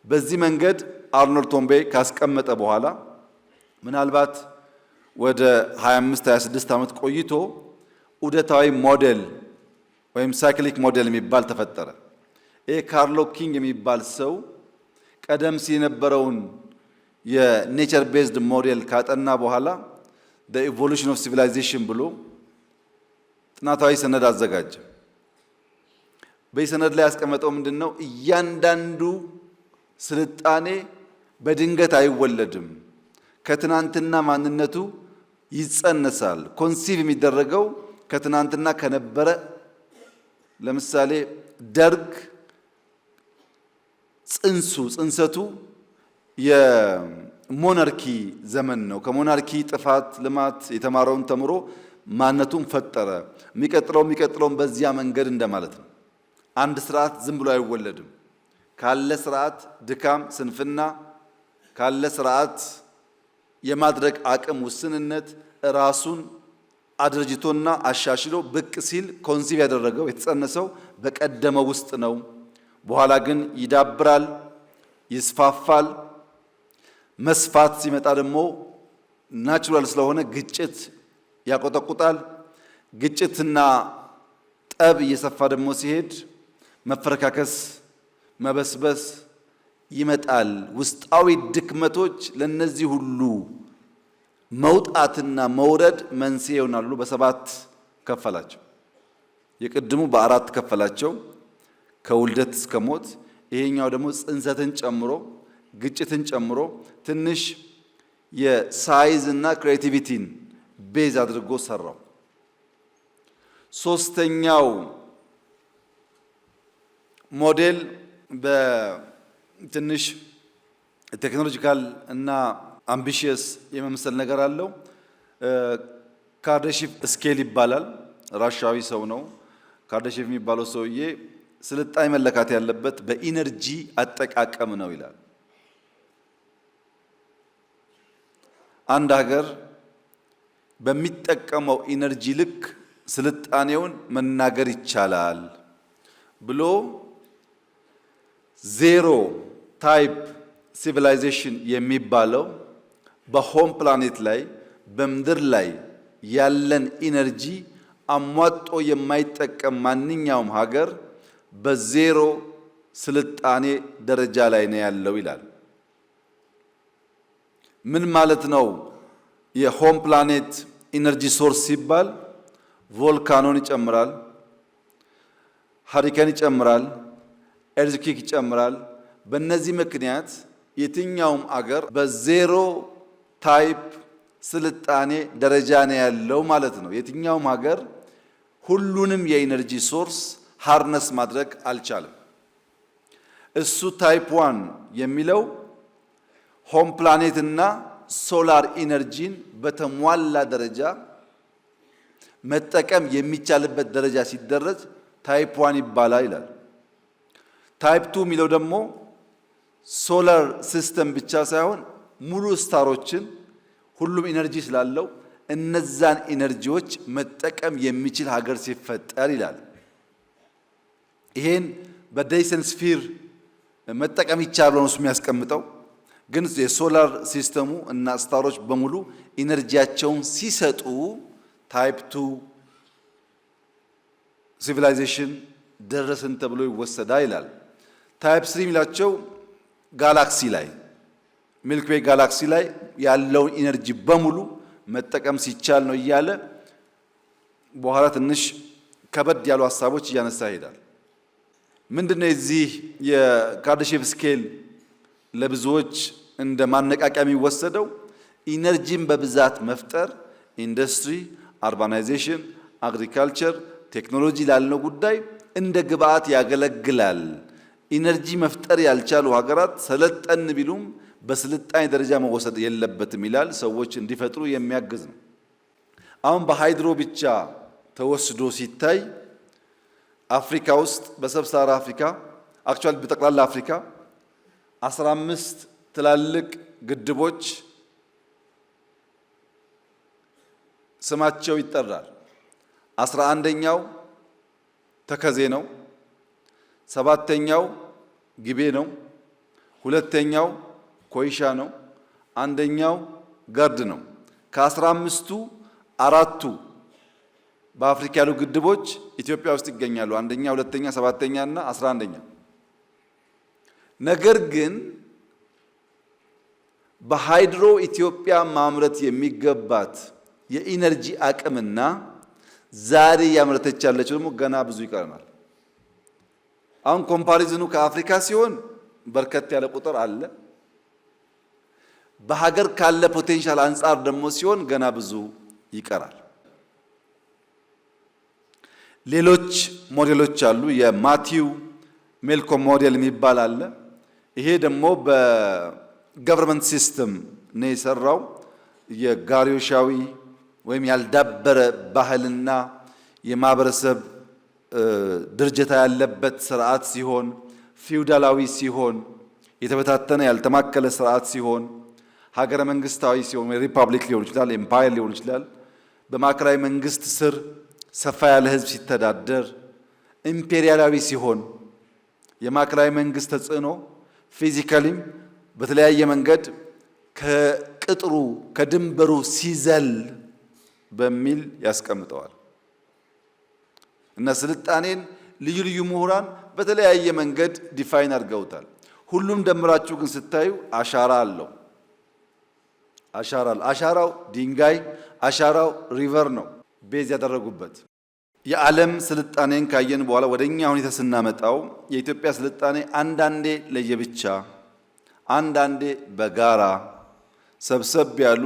በዚህ መንገድ አርኖልድ ቶምቤ ካስቀመጠ በኋላ ምናልባት ወደ 25-26 ዓመት ቆይቶ ዑደታዊ ሞዴል ወይም ሳይክሊክ ሞዴል የሚባል ተፈጠረ። ይሄ ካርሎ ኪንግ የሚባል ሰው ቀደም ሲል የነበረውን የኔቸር ቤዝድ ሞዴል ካጠና በኋላ the evolution of civilization ብሎ ጥናታዊ ሰነድ አዘጋጀ። በዚህ ሰነድ ላይ ያስቀመጠው ምንድነው? እያንዳንዱ ስልጣኔ በድንገት አይወለድም። ከትናንትና ማንነቱ ይጸነሳል። ኮንሲቭ የሚደረገው ከትናንትና ከነበረ ለምሳሌ ደርግ ጽንሰቱ የሞናርኪ ዘመን ነው። ከሞናርኪ ጥፋት ልማት የተማረውን ተምሮ ማንነቱን ፈጠረ። የሚቀጥለውን በዚያ መንገድ እንደማለት ነው። አንድ ስርዓት ዝም ብሎ አይወለድም። ካለ ስርዓት ድካም፣ ስንፍና፣ ካለ ስርዓት የማድረግ አቅም ውስንነት ራሱን አድርጅቶና አሻሽሎ ብቅ ሲል ኮንሲቭ ያደረገው የተጸነሰው በቀደመው ውስጥ ነው። በኋላ ግን ይዳብራል፣ ይስፋፋል። መስፋት ሲመጣ ደግሞ ናቹራል ስለሆነ ግጭት ያቆጠቁጣል። ግጭትና ጠብ እየሰፋ ደግሞ ሲሄድ መፈረካከስ፣ መበስበስ ይመጣል። ውስጣዊ ድክመቶች ለነዚህ ሁሉ መውጣትና መውረድ መንስኤ ይሆናሉ። በሰባት ከፈላቸው። የቅድሙ በአራት ከፈላቸው ከውልደት እስከ ሞት። ይሄኛው ደግሞ ጽንሰትን ጨምሮ ግጭትን ጨምሮ ትንሽ የሳይዝ እና ክሬቲቪቲን ቤዝ አድርጎ ሰራው። ሶስተኛው ሞዴል በትንሽ ቴክኖሎጂካል እና አምቢሽየስ የመምሰል ነገር አለው። ካርዳሺቭ ስኬል ይባላል። ራሻዊ ሰው ነው። ካርዳሺቭ የሚባለው ሰውዬ ስልጣኔ መለካት ያለበት በኢነርጂ አጠቃቀም ነው ይላል። አንድ ሀገር በሚጠቀመው ኢነርጂ ልክ ስልጣኔውን መናገር ይቻላል ብሎ ዜሮ ታይፕ ሲቪላይዜሽን የሚባለው በሆም ፕላኔት ላይ በምድር ላይ ያለን ኢነርጂ አሟጦ የማይጠቀም ማንኛውም ሀገር በዜሮ ስልጣኔ ደረጃ ላይ ነው ያለው ይላል። ምን ማለት ነው? የሆም ፕላኔት ኢነርጂ ሶርስ ሲባል ቮልካኖን ይጨምራል፣ ሃሪኬን ይጨምራል፣ ኤርዝኪክ ይጨምራል። በእነዚህ ምክንያት የትኛውም አገር በዜሮ ታይፕ ስልጣኔ ደረጃ ነው ያለው ማለት ነው። የትኛውም ሀገር ሁሉንም የኢነርጂ ሶርስ ሃርነስ ማድረግ አልቻለም። እሱ ታይፕ ዋን የሚለው ሆም ፕላኔት እና ሶላር ኢነርጂን በተሟላ ደረጃ መጠቀም የሚቻልበት ደረጃ ሲደረስ ታይፕ ዋን ይባላል ይላል። ታይፕ ቱ የሚለው ደግሞ ሶላር ሲስተም ብቻ ሳይሆን ሙሉ ስታሮችን ሁሉም ኢነርጂ ስላለው እነዛን ኢነርጂዎች መጠቀም የሚችል ሀገር ሲፈጠር ይላል። ይሄን በዳይሰን ስፊር መጠቀም ይቻላል ነው የሚያስቀምጠው። ግን የሶላር ሲስተሙ እና ስታሮች በሙሉ ኢነርጂያቸውን ሲሰጡ ታይፕ ቱ ሲቪላይዜሽን ደረስን ተብሎ ይወሰዳል ይላል። ታይፕ ስሪ የሚላቸው ጋላክሲ ላይ ሚልክ ዌይ ጋላክሲ ላይ ያለውን ኢነርጂ በሙሉ መጠቀም ሲቻል ነው እያለ በኋላ ትንሽ ከበድ ያሉ ሀሳቦች እያነሳ ይሄዳል። ምንድነው የዚህ የካርዳሺቭ ስኬል ለብዙዎች እንደ ማነቃቂያ የሚወሰደው? ኢነርጂን በብዛት መፍጠር ኢንዱስትሪ፣ አርባናይዜሽን፣ አግሪካልቸር፣ ቴክኖሎጂ ላልነው ጉዳይ እንደ ግብአት ያገለግላል። ኢነርጂ መፍጠር ያልቻሉ ሀገራት ሰለጠን ቢሉም በስልጣኔ ደረጃ መወሰድ የለበትም ይላል። ሰዎች እንዲፈጥሩ የሚያግዝ ነው። አሁን በሃይድሮ ብቻ ተወስዶ ሲታይ አፍሪካ ውስጥ በሰብሳራ አፍሪካ አክቹዋሊ በጠቅላላ አፍሪካ 15 ትላልቅ ግድቦች ስማቸው ይጠራል። 11ኛው ተከዜ ነው። 7ኛው ግቤ ነው። 2ኛው ኮይሻ ነው። 1ኛው ገርድ ነው። ከ15ቱ አራቱ በአፍሪካ ያሉ ግድቦች ኢትዮጵያ ውስጥ ይገኛሉ። 1ኛ፣ 2ኛ፣ 7ኛ እና 11ኛ። ነገር ግን በሃይድሮ ኢትዮጵያ ማምረት የሚገባት የኢነርጂ አቅምና ዛሬ ያመረተች ያለችው ደግሞ ገና ብዙ ይቀረናል። አሁን ኮምፓሪዝኑ ከአፍሪካ ሲሆን በርከት ያለ ቁጥር አለ። በሀገር ካለ ፖቴንሻል አንጻር ደግሞ ሲሆን ገና ብዙ ይቀራል። ሌሎች ሞዴሎች አሉ። የማቲው ሜልኮም ሞዴል የሚባል አለ። ይሄ ደግሞ በገቨርንመንት ሲስተም ነው የሰራው። የጋሪዮሻዊ ወይም ያልዳበረ ባህልና የማህበረሰብ ድርጅታ ያለበት ስርዓት ሲሆን፣ ፊውዳላዊ ሲሆን፣ የተበታተነ ያልተማከለ ስርዓት ሲሆን፣ ሀገረ መንግስታዊ ሲሆን ሪፐብሊክ ሊሆን ይችላል፣ ኤምፓየር ሊሆን ይችላል። በማዕከላዊ መንግስት ስር ሰፋ ያለ ህዝብ ሲተዳደር ኢምፔሪያላዊ ሲሆን የማዕከላዊ መንግስት ተጽዕኖ ፊዚካሊም በተለያየ መንገድ ከቅጥሩ ከድንበሩ ሲዘል በሚል ያስቀምጠዋል እና ስልጣኔን ልዩ ልዩ ምሁራን በተለያየ መንገድ ዲፋይን አድርገውታል። ሁሉም ደምራችሁ ግን ስታዩ አሻራ አለው። አሻራው ድንጋይ፣ አሻራው ሪቨር ነው ቤዝ ያደረጉበት። የዓለም ስልጣኔን ካየን በኋላ ወደኛ ሁኔታ ስናመጣው የኢትዮጵያ ስልጣኔ አንዳንዴ ለየብቻ አንዳንዴ በጋራ ሰብሰብ ያሉ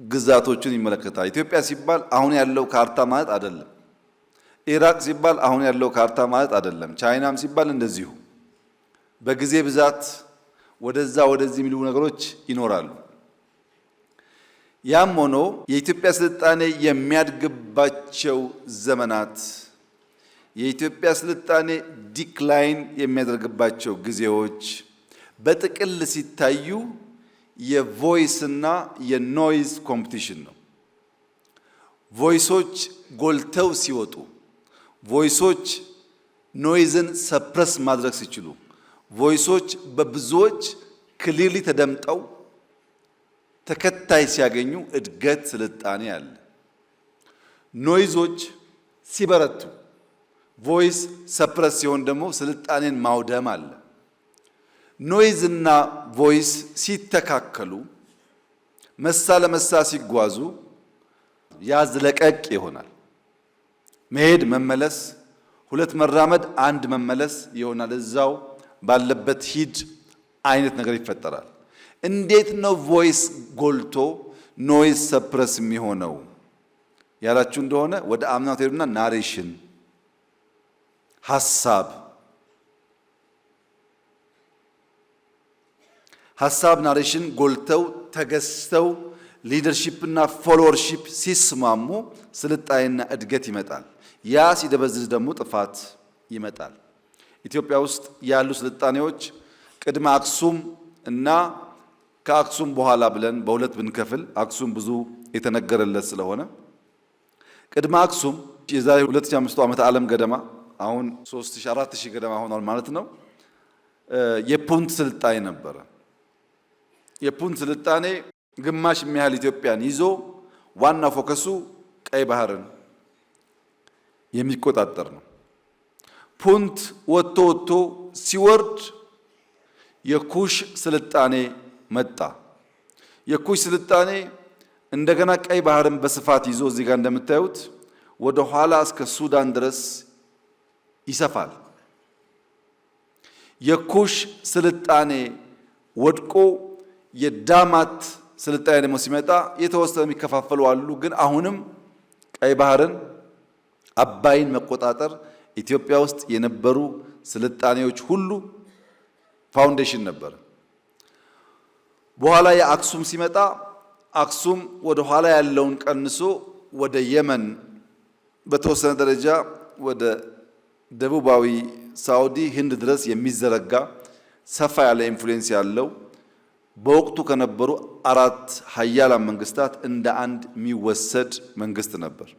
ግዛቶችን ይመለከታል። ኢትዮጵያ ሲባል አሁን ያለው ካርታ ማለት አይደለም። ኢራቅ ሲባል አሁን ያለው ካርታ ማለት አይደለም። ቻይናም ሲባል እንደዚሁ በጊዜ ብዛት ወደዛ ወደዚህ የሚሉ ነገሮች ይኖራሉ። ያም ሆኖ የኢትዮጵያ ስልጣኔ የሚያድግባቸው ዘመናት የኢትዮጵያ ስልጣኔ ዲክላይን የሚያደርግባቸው ጊዜዎች በጥቅል ሲታዩ የቮይስ እና የኖይዝ ኮምፒቲሽን ነው። ቮይሶች ጎልተው ሲወጡ፣ ቮይሶች ኖይዝን ሰፕረስ ማድረግ ሲችሉ፣ ቮይሶች በብዙዎች ክሊርሊ ተደምጠው ተከታይ ሲያገኙ እድገት ስልጣኔ አለ። ኖይዞች ሲበረቱ፣ ቮይስ ሰፕረስ ሲሆን ደግሞ ስልጣኔን ማውደም አለ። ኖይዝ እና ቮይስ ሲተካከሉ መሳ ለመሳ ሲጓዙ ያዝ ለቀቅ ይሆናል። መሄድ መመለስ፣ ሁለት መራመድ አንድ መመለስ ይሆናል። እዛው ባለበት ሂድ አይነት ነገር ይፈጠራል። እንዴት ነው ቮይስ ጎልቶ ኖይዝ ሰፕረስ የሚሆነው ያላችሁ እንደሆነ ወደ አምናው ሄዱና ናሬሽን ሐሳብ ናሬሽን ጎልተው ተገዝተው ሊደርሺፕ እና ፎሎወርሺፕ ሲስማሙ ስልጣኔና እድገት ይመጣል። ያ ሲደበዝዝ ደግሞ ጥፋት ይመጣል። ኢትዮጵያ ውስጥ ያሉ ስልጣኔዎች ቅድመ አክሱም እና ከአክሱም በኋላ ብለን በሁለት ብንከፍል አክሱም ብዙ የተነገረለት ስለሆነ ቅድመ አክሱም የዛሬ 2500 ዓመት ዓለም ገደማ አሁን 3000 4000 ገደማ ሆኗል ማለት ነው። የፑንት ስልጣኔ ነበረ። የፑንት ስልጣኔ ግማሽ የሚያህል ኢትዮጵያን ይዞ ዋና ፎከሱ ቀይ ባህርን የሚቆጣጠር ነው። ፑንት ወጥቶ ሲወርድ የኩሽ ስልጣኔ መጣ። የኩሽ ስልጣኔ እንደገና ቀይ ባህርን በስፋት ይዞ እዚህ ጋር እንደምታዩት ወደ ኋላ እስከ ሱዳን ድረስ ይሰፋል። የኩሽ ስልጣኔ ወድቆ የዳማት ስልጣኔ ደግሞ ሲመጣ የተወሰኑ የሚከፋፈሉ አሉ። ግን አሁንም ቀይ ባህርን አባይን መቆጣጠር ኢትዮጵያ ውስጥ የነበሩ ስልጣኔዎች ሁሉ ፋውንዴሽን ነበር። በኋላ የአክሱም ሲመጣ አክሱም ወደ ኋላ ያለውን ቀንሶ ወደ የመን በተወሰነ ደረጃ ወደ ደቡባዊ ሳውዲ ህንድ ድረስ የሚዘረጋ ሰፋ ያለ ኢንፍሉዌንስ ያለው በወቅቱ ከነበሩ 4 ሀያላን መንግስታት እንደ አንድ የሚወሰድ መንግስት ነበር።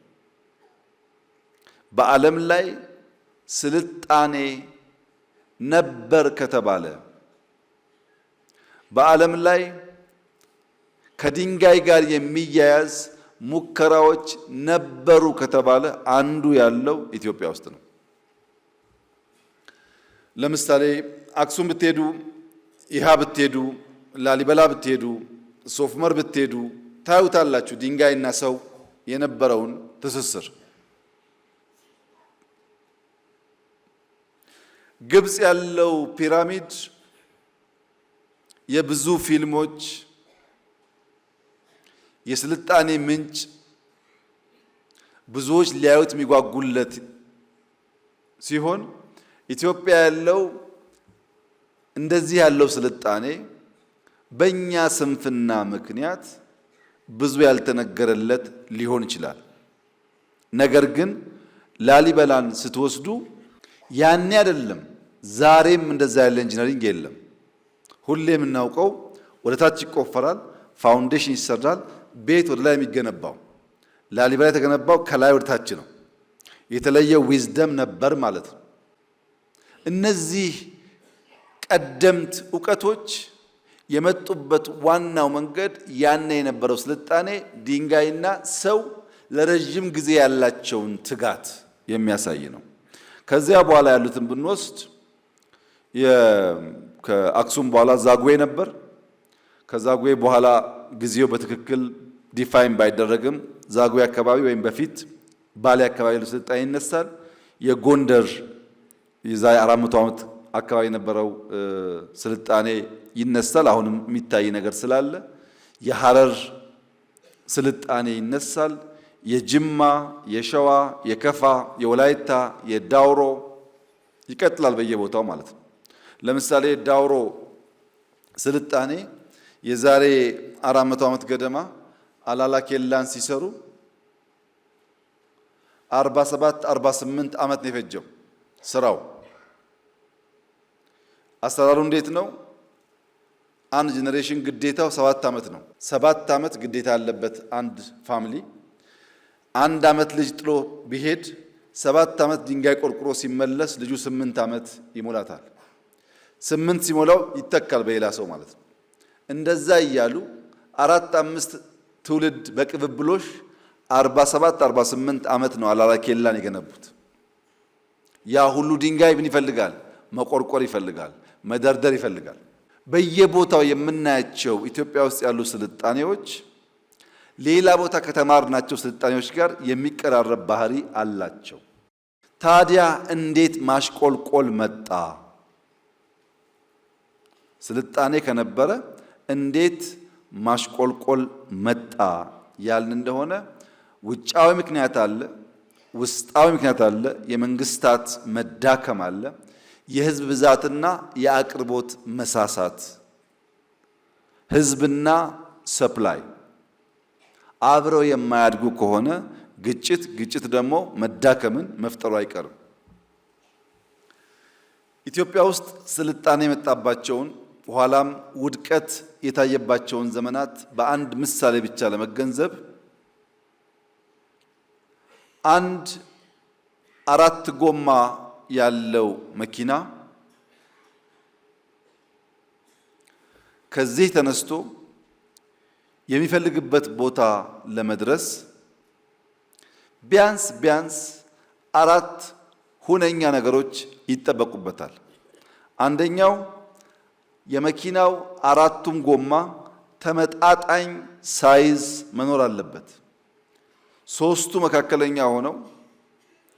በዓለም ላይ ስልጣኔ ነበር ከተባለ በዓለም ላይ ከድንጋይ ጋር የሚያያዝ ሙከራዎች ነበሩ ከተባለ አንዱ ያለው ኢትዮጵያ ውስጥ ነው። ለምሳሌ አክሱም ብትሄዱ፣ ይሃ ብትሄዱ፣ ላሊበላ ብትሄዱ፣ ሶፍመር ብትሄዱ ታዩታላችሁ ድንጋይና ሰው የነበረውን ትስስር። ግብጽ ያለው ፒራሚድ የብዙ ፊልሞች የስልጣኔ ምንጭ፣ ብዙዎች ሊያዩት የሚጓጉለት ሲሆን ኢትዮጵያ ያለው እንደዚህ ያለው ስልጣኔ በእኛ ስንፍና ምክንያት ብዙ ያልተነገረለት ሊሆን ይችላል። ነገር ግን ላሊበላን ስትወስዱ ያኔ አይደለም ዛሬም እንደዛ ያለ ኢንጂነሪንግ የለም። ሁሌ የምናውቀው ወደ ታች ይቆፈራል፣ ፋውንዴሽን ይሰራል፣ ቤት ወደ ላይ የሚገነባው። ላሊበላ የተገነባው ከላይ ወደ ታች ነው። የተለየ ዊዝደም ነበር ማለት ነው። እነዚህ ቀደምት ዕውቀቶች የመጡበት ዋናው መንገድ ያኔ የነበረው ስልጣኔ ድንጋይና ሰው ለረጅም ጊዜ ያላቸውን ትጋት የሚያሳይ ነው። ከዚያ በኋላ ያሉትን ብንወስድ ከአክሱም በኋላ ዛጉዌ ነበር። ከዛጉዌ በኋላ ጊዜው በትክክል ዲፋይን ባይደረግም ዛጉዌ አካባቢ ወይም በፊት ባሌ አካባቢ ያለው ስልጣኔ ይነሳል። የጎንደር የዛሬ 400 ዓመት አካባቢ የነበረው ስልጣኔ ይነሳል። አሁንም የሚታይ ነገር ስላለ የሐረር ስልጣኔ ይነሳል። የጅማ፣ የሸዋ፣ የከፋ፣ የወላይታ፣ የዳውሮ ይቀጥላል በየቦታው ማለት ነው። ለምሳሌ ዳውሮ ስልጣኔ የዛሬ 400 ዓመት ገደማ አላላ ኬላን ሲሰሩ 47 48 ዓመት ነው የፈጀው ስራው። አሰራሩ እንዴት ነው? አንድ ጄኔሬሽን ግዴታው 7 ዓመት ነው። 7 ዓመት ግዴታ ያለበት አንድ ፋሚሊ አንድ ዓመት ልጅ ጥሎ ቢሄድ 7 ዓመት ድንጋይ ቆርቁሮ ሲመለስ ልጁ 8 ዓመት ይሞላታል። 8 ሲሞላው ይተካል በሌላ ሰው ማለት ነው። እንደዛ እያሉ 4 5 ትውልድ በቅብብሎሽ 47 48 ዓመት ነው አላላ ኬላን የገነቡት። ያ ሁሉ ድንጋይ ምን ይፈልጋል? መቆርቆር ይፈልጋል፣ መደርደር ይፈልጋል። በየቦታው የምናያቸው ኢትዮጵያ ውስጥ ያሉ ስልጣኔዎች ሌላ ቦታ ከተማርናቸው ስልጣኔዎች ጋር የሚቀራረብ ባህሪ አላቸው። ታዲያ እንዴት ማሽቆልቆል መጣ? ስልጣኔ ከነበረ እንዴት ማሽቆልቆል መጣ ያልን እንደሆነ ውጫዊ ምክንያት አለ፣ ውስጣዊ ምክንያት አለ፣ የመንግስታት መዳከም አለ፣ የህዝብ ብዛትና የአቅርቦት መሳሳት፣ ህዝብና ሰፕላይ አብረው የማያድጉ ከሆነ ግጭት ደግሞ መዳከምን መፍጠሩ አይቀርም። ኢትዮጵያ ውስጥ ስልጣኔ የመጣባቸውን ኋላም ውድቀት የታየባቸውን ዘመናት በአንድ ምሳሌ ብቻ ለመገንዘብ አንድ 4 ጎማ ያለው መኪና ከዚህ ተነስቶ የሚፈልግበት ቦታ ለመድረስ ቢያንስ 4 ሁነኛ ነገሮች ይጠበቁበታል። አንደኛው የመኪናው 4ቱም ጎማ ተመጣጣኝ ሳይዝ መኖር አለበት። 3ቱ መካከለኛ ሆነው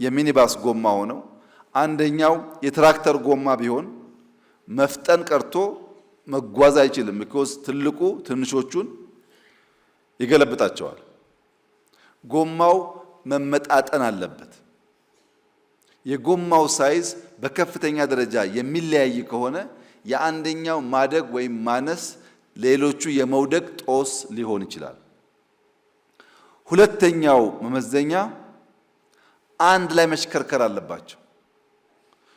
የሚኒባስ ጎማ ሆነው አንደኛው የትራክተር ጎማ ቢሆን መፍጠን ቀርቶ መጓዝ አይችልም። because ትልቁ ትንሾቹን ይገለብጣቸዋል። ጎማው መመጣጠን አለበት። የጎማው ሳይዝ በከፍተኛ ደረጃ የሚለያይ ከሆነ የአንደኛው ማደግ ወይም ማነስ ሌሎቹ የመውደቅ ጦስ ሊሆን ይችላል። ሁለተኛው መመዘኛ አንድ ላይ መሽከርከር አለባቸው።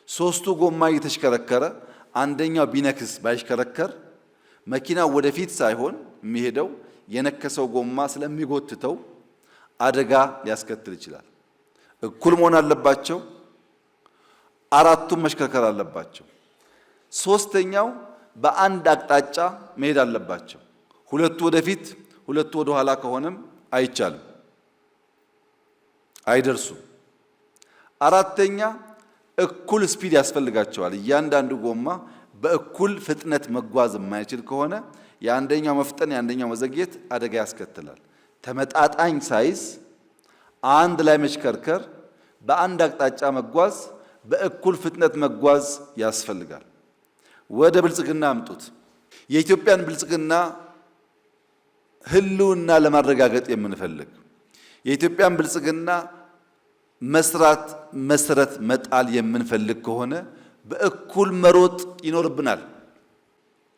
3ቱ ጎማ እየተሽከረከረ አንደኛው ቢነክስ ባይሽከረከር መኪናው ወደፊት ሳይሆን የሚሄደው የነከሰው ጎማ ስለሚጎትተው አደጋ ሊያስከትል ይችላል። እኩል መሆን አለባቸው። 4ቱም መሽከርከር አለባቸው። 3ኛው በአንድ አቅጣጫ መሄድ አለባቸው። 2ቱ ወደፊት 2ቱ ወደ ኋላ ከሆነም አይቻልም፣ አይደርሱም። 4ኛ እኩል ስፒድ ያስፈልጋቸዋል። እያንዳንዱ ጎማ በእኩል ፍጥነት መጓዝ የማይችል ከሆነ የአንደኛው መፍጠን የአንደኛው መዘግየት አደጋ ያስከትላል። ተመጣጣኝ ሳይዝ፣ አንድ ላይ መሽከርከር፣ በአንድ አቅጣጫ መጓዝ፣ በእኩል ፍጥነት መጓዝ ያስፈልጋል። ወደ ብልጽግና አምጡት። የኢትዮጵያን ብልጽግና ህልውና ለማረጋገጥ የምንፈልግ የኢትዮጵያን ብልጽግና መስራት መሰረት መጣል የምንፈልግ ከሆነ በእኩል መሮጥ ይኖርብናል።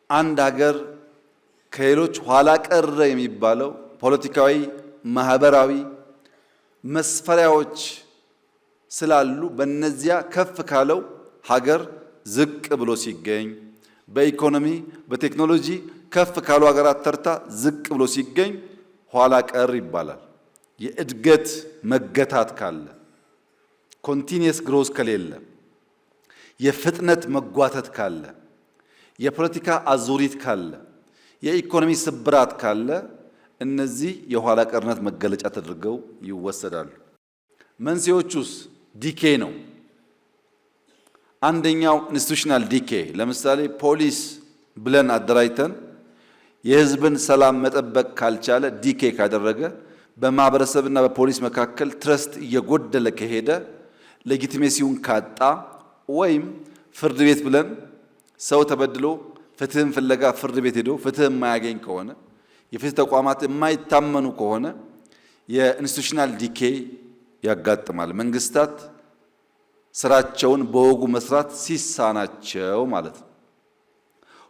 አንድ ሀገር ከሌሎች ኋላ ቀረ የሚባለው ፖለቲካዊ፣ ማህበራዊ መስፈሪያዎች ስላሉ በእነዚያ ከፍ ካለው ሀገር ዝቅ ብሎ ሲገኝ፣ በኢኮኖሚ በቴክኖሎጂ ከፍ ካሉ ሀገራት ተርታ ዝቅ ብሎ ሲገኝ ኋላ ቀር ይባላል። የእድገት መገታት ካለ፣ ኮንቲኒየስ ግሮዝ ከሌለ፣ የፍጥነት መጓተት ካለ፣ የፖለቲካ አዙሪት ካለ፣ የኢኮኖሚ ስብራት ካለ እነዚህ የኋላ ቀርነት መገለጫ ተደርገው ይወሰዳሉ። መንስኤዎቹስ ዲኬ ነው። አንደኛው ኢንስቲቱሽናል ዲኬ፣ ለምሳሌ ፖሊስ ብለን አደራጅተን የህዝብን ሰላም መጠበቅ ካልቻለ፣ ዲኬ ካደረገ፣ በማህበረሰብና በፖሊስ መካከል ትረስት እየጎደለ ከሄደ፣ ሌጂቲሜሲውን ካጣ፣ ወይም ፍርድ ቤት ብለን ሰው ተበድሎ ፍትህን ፍለጋ ፍርድ ቤት ሄዶ ፍትህ የማያገኝ ከሆነ፣ የፍትህ ተቋማት የማይታመኑ ከሆነ የኢንስቲቱሽናል ዲኬ ያጋጥማል። መንግስታት ስራቸውን በወጉ መስራት ሲሳናቸው ማለት ነው።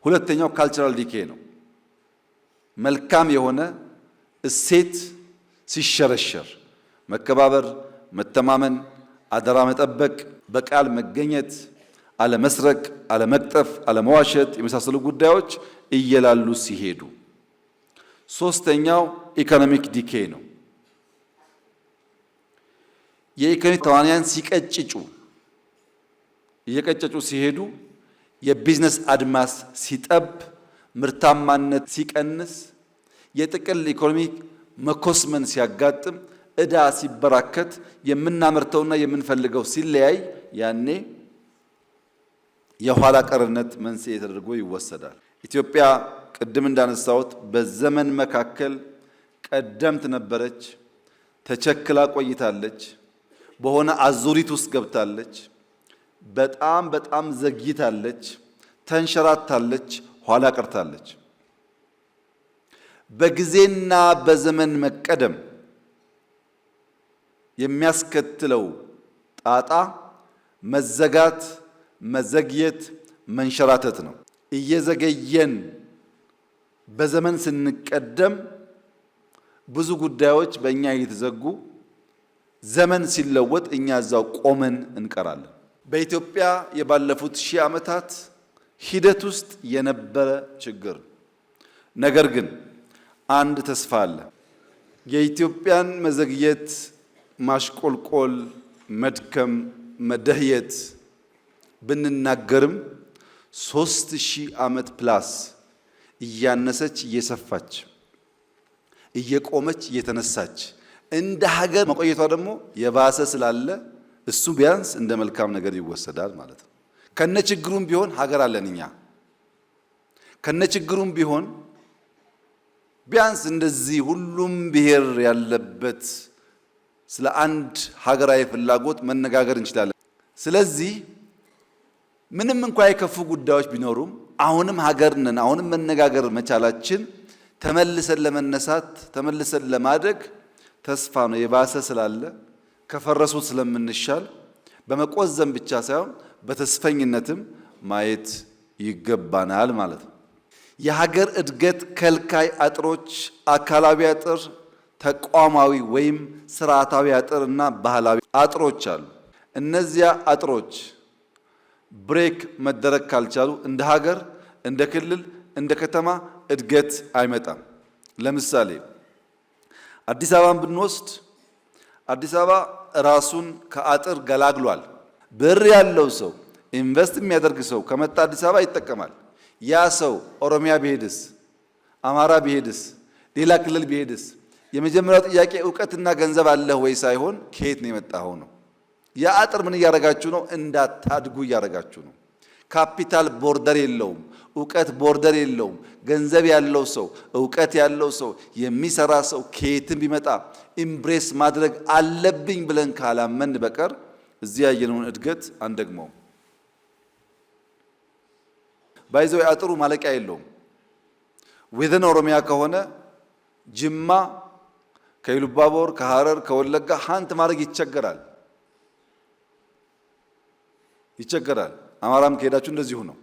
ሁለተኛው ካልቸራል ዲኬ ነው። መልካም የሆነ እሴት ሲሸረሸር፣ መከባበር፣ መተማመን፣ አደራ መጠበቅ፣ በቃል መገኘት፣ አለመስረቅ፣ አለመቅጠፍ፣ አለመዋሸት የመሳሰሉ ጉዳዮች እየላሉ ሲሄዱ። ሶስተኛው ኢኮኖሚክ ዲኬ ነው። የኢኮኖሚ ተዋንያን ሲቀጭጩ፣ እየቀጨጩ ሲሄዱ፣ የቢዝነስ አድማስ ሲጠብ፣ ምርታማነት ሲቀንስ፣ የጥቅል ኢኮኖሚ መኮስመን ሲያጋጥም፣ ዕዳ ሲበራከት፣ የምናመርተውና የምንፈልገው ሲለያይ፣ ያኔ የኋላ ቀርነት መንስኤ ተደርጎ ይወሰዳል። ኢትዮጵያ ቅድም እንዳነሳሁት በዘመን መካከል ቀደምት ነበረች፣ ተቸክላ ቆይታለች፣ በሆነ አዙሪት ውስጥ ገብታለች፣ በጣም ዘግይታለች፣ ተንሸራታለች፣ ኋላ ቀርታለች። በጊዜና በዘመን መቀደም የሚያስከትለው ጣጣ መዘጋት፣ መዘግየት፣ መንሸራተት ነው። እየዘገየን በዘመን ስንቀደም ብዙ ጉዳዮች በእኛ እየተዘጉ፣ ዘመን ሲለወጥ እኛ እዛው ቆመን እንቀራለን። በኢትዮጵያ የባለፉት 1000 ዓመታት ሂደት ውስጥ የነበረ ችግር። ነገር ግን አንድ ተስፋ አለ። የኢትዮጵያን መዘግየት፣ ማሽቆልቆል፣ መድከም፣ መደህየት ብንናገርም 3000 ዓመት ፕላስ እያነሰች እየሰፋች እየቆመች እየተነሳች እንደ ሀገር መቆየቷ ደግሞ የባሰ ስላለ እሱ ቢያንስ እንደ መልካም ነገር ይወሰዳል ማለት ነው። ከነችግሩም ቢሆን ሀገር አለን እኛ። ከነችግሩም ቢሆን ቢያንስ እንደዚህ ሁሉም ብሔር ያለበት ስለ አንድ ሀገራዊ ፍላጎት መነጋገር እንችላለን። ስለዚህ ምንም እንኳን የከፉ ጉዳዮች ቢኖሩም አሁንም ሀገር ነን። አሁንም መነጋገር መቻላችን ተመልሰን ለመነሳት ተመልሰን ለማደግ ተስፋ ነው። የባሰ ስላለ ከፈረሱት ስለምንሻል በመቆዘም ብቻ ሳይሆን በተስፈኝነትም ማየት ይገባናል ማለት ነው። የሀገር እድገት ከልካይ አጥሮች አካላዊ አጥር፣ ተቋማዊ ወይም ስርዓታዊ አጥር እና ባህላዊ አጥሮች አሉ። እነዚያ አጥሮች ብሬክ መደረግ ካልቻሉ እንደ ሀገር፣ እንደ ክልል፣ እንደ ከተማ እድገት አይመጣም። ለምሳሌ አዲስ አበባን ብንወስድ አዲስ አበባ ራሱን ከአጥር ገላግሏል። ብር ያለው ሰው ኢንቨስት የሚያደርግ ሰው ከመጣ አዲስ አበባ ይጠቀማል። ያ ሰው ኦሮሚያ ቢሄድስ፣ አማራ ቢሄድስ፣ ሌላ ክልል ቢሄድስ የመጀመሪያው ጥያቄ እውቀትና ገንዘብ አለህ ወይ ሳይሆን ከየት ነው የመጣኸው ነው። ያ አጥር ምን እያደረጋችሁ ነው? እንዳታድጉ እያደረጋችሁ ነው። ካፒታል ቦርደር የለውም። እውቀት ቦርደር የለውም። ገንዘብ ያለው ሰው፣ እውቀት ያለው ሰው፣ የሚሰራ ሰው ከየትም ቢመጣ ኢምብሬስ ማድረግ አለብኝ ብለን ካላመን በቀር እዚህ ያየነውን እድገት አንደግመውም። ባይዘው አጥሩ ማለቂያ የለውም። ወደን ኦሮሚያ ከሆነ ጅማ ከኢሉባቦር ከሐረር ከወለጋ ሃንት ማድረግ ይቸገራል። አማራም ከሄዳችሁ እንደዚሁ ነው።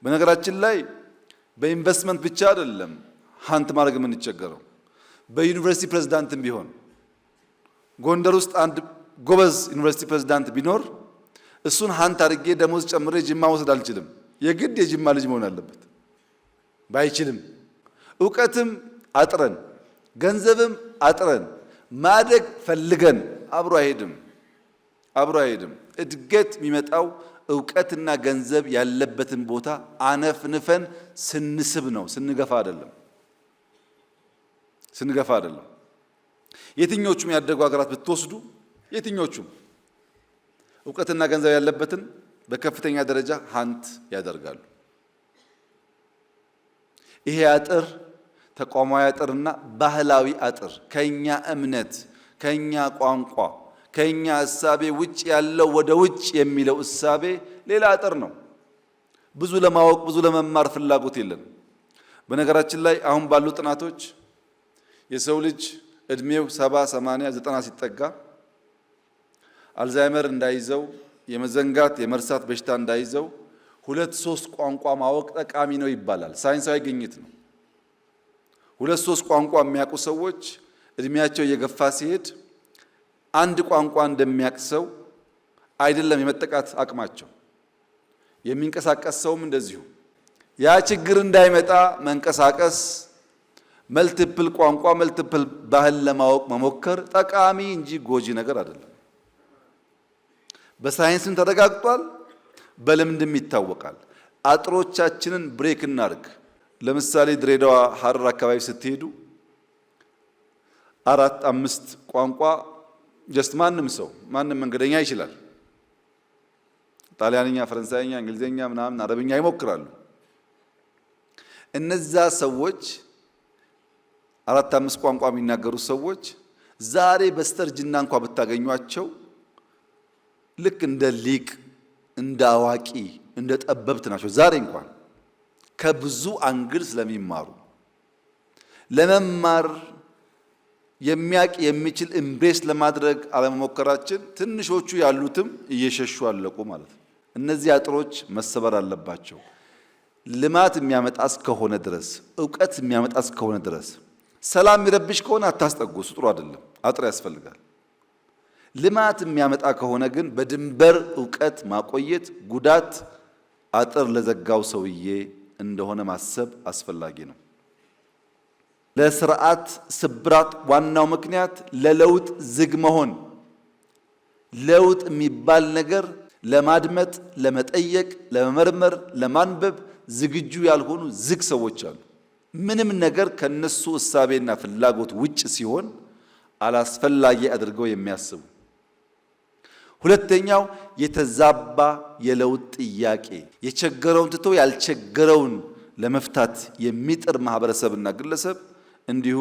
በነገራችን ላይ በኢንቨስትመንት ብቻ አይደለም ሃንት ማድረግ የምንቸገረው። በዩኒቨርሲቲ ፕሬዝዳንትም ቢሆን ጎንደር ውስጥ አንድ ጎበዝ ዩኒቨርሲቲ ፕሬዝዳንት ቢኖር እሱን ሃንት አድርጌ ደሞዝ ጨምሬ ጅማ መውሰድ አልችልም። የግድ የጅማ ልጅ መሆን አለበት። ባይችልም እውቀትም አጥረን ገንዘብም አጥረን ማደግ ፈልገን አብሮ አይሄድም። እድገት የሚመጣው ዕውቀትና ገንዘብ ያለበትን ቦታ አነፍንፈን ስንስብ ነው፣ ስንገፋ አይደለም። የትኞቹም ያደጉ ሀገራት ብትወስዱ የትኞቹም ዕውቀትና ገንዘብ ያለበትን በከፍተኛ ደረጃ ሀንት ያደርጋሉ። ይሄ አጥር ተቋማዊ አጥርና ባህላዊ አጥር ከኛ እምነት፣ ከኛ ቋንቋ፣ ከኛ እሳቤ ውጭ ያለው ወደ ውጭ የሚለው እሳቤ ሌላ አጥር ነው። ብዙ ለማወቅ ብዙ ለመማር ፍላጎት የለም። በነገራችን ላይ አሁን ባሉ ጥናቶች የሰው ልጅ እድሜው 70፣ 80፣ 90 ሲጠጋ አልዛይመር እንዳይዘው የመዘንጋት የመርሳት በሽታ እንዳይዘው 2-3 ቋንቋ ማወቅ ጠቃሚ ነው ይባላል። ሳይንሳዊ ግኝት ነው። 2-3 ቋንቋ የሚያውቁ ሰዎች እድሜያቸው እየገፋ ሲሄድ አንድ ቋንቋ እንደሚያውቅ ሰው አይደለም የመጠቃት አቅማቸው። የሚንቀሳቀስ ሰውም እንደዚሁ። ያ ችግር እንዳይመጣ መንቀሳቀስ፣ መልቲፕል ቋንቋ መልቲፕል ባህል ለማወቅ መሞከር ጠቃሚ እንጂ ጎጂ ነገር አይደለም። በሳይንስም ተረጋግጧል፣ በልምድም ይታወቃል። አጥሮቻችንን ብሬክ እናርግ። ለምሳሌ ድሬዳዋ ሐረር አካባቢ ስትሄዱ 4-5 ቋንቋ ጀስት ማንም መንገደኛ ይችላል። ጣሊያንኛ፣ ፈረንሳይኛ፣ እንግሊዝኛ ምናምን አረብኛ ይሞክራሉ። እነዛ ሰዎች 4-5 ቋንቋ የሚናገሩ ሰዎች ዛሬ በስተርጅና እንኳን ብታገኟቸው ልክ እንደ ሊቅ፣ እንደ አዋቂ፣ እንደ ጠበብት ናቸው። ዛሬ እንኳን ከብዙ አንግል ስለሚማሩ ለመማር የሚያቅ የሚችል ኢምብሬስ ለማድረግ አለመሞከራችን ትንሾቹ ያሉትም እየሸሹ አለቁ ማለት ነው። እነዚህ አጥሮች መሰበር አለባቸው። ልማት የሚያመጣ እስከሆነ ድረስ፣ ዕውቀት የሚያመጣ እስከሆነ ድረስ፣ ሰላም የሚረብሽ ከሆነ አታስጠጉ። እሱ ጥሩ አይደለም። አጥር ያስፈልጋል። ልማት የሚያመጣ ከሆነ ግን በድንበር ዕውቀት ማቆየት ጉዳት አጥር ለዘጋው ሰውዬ እንደሆነ ማሰብ አስፈላጊ ነው። ለስርዓት ስብራት ዋናው ምክንያት ለለውጥ ዝግ መሆን። ለውጥ የሚባል ነገር ለማድመጥ፣ ለመጠየቅ፣ ለመመርመር፣ ለማንበብ ዝግጁ ያልሆኑ ዝግ ሰዎች አሉ። ምንም ነገር ከነሱ እሳቤና ፍላጎት ውጭ ሲሆን አላስፈላጊ አድርገው የሚያስቡ። ሁለተኛው የተዛባ የለውጥ ጥያቄ፣ የቸገረውን ትቶ ያልቸገረውን ለመፍታት የሚጥር ማህበረሰብና ግለሰብ እንዲሁ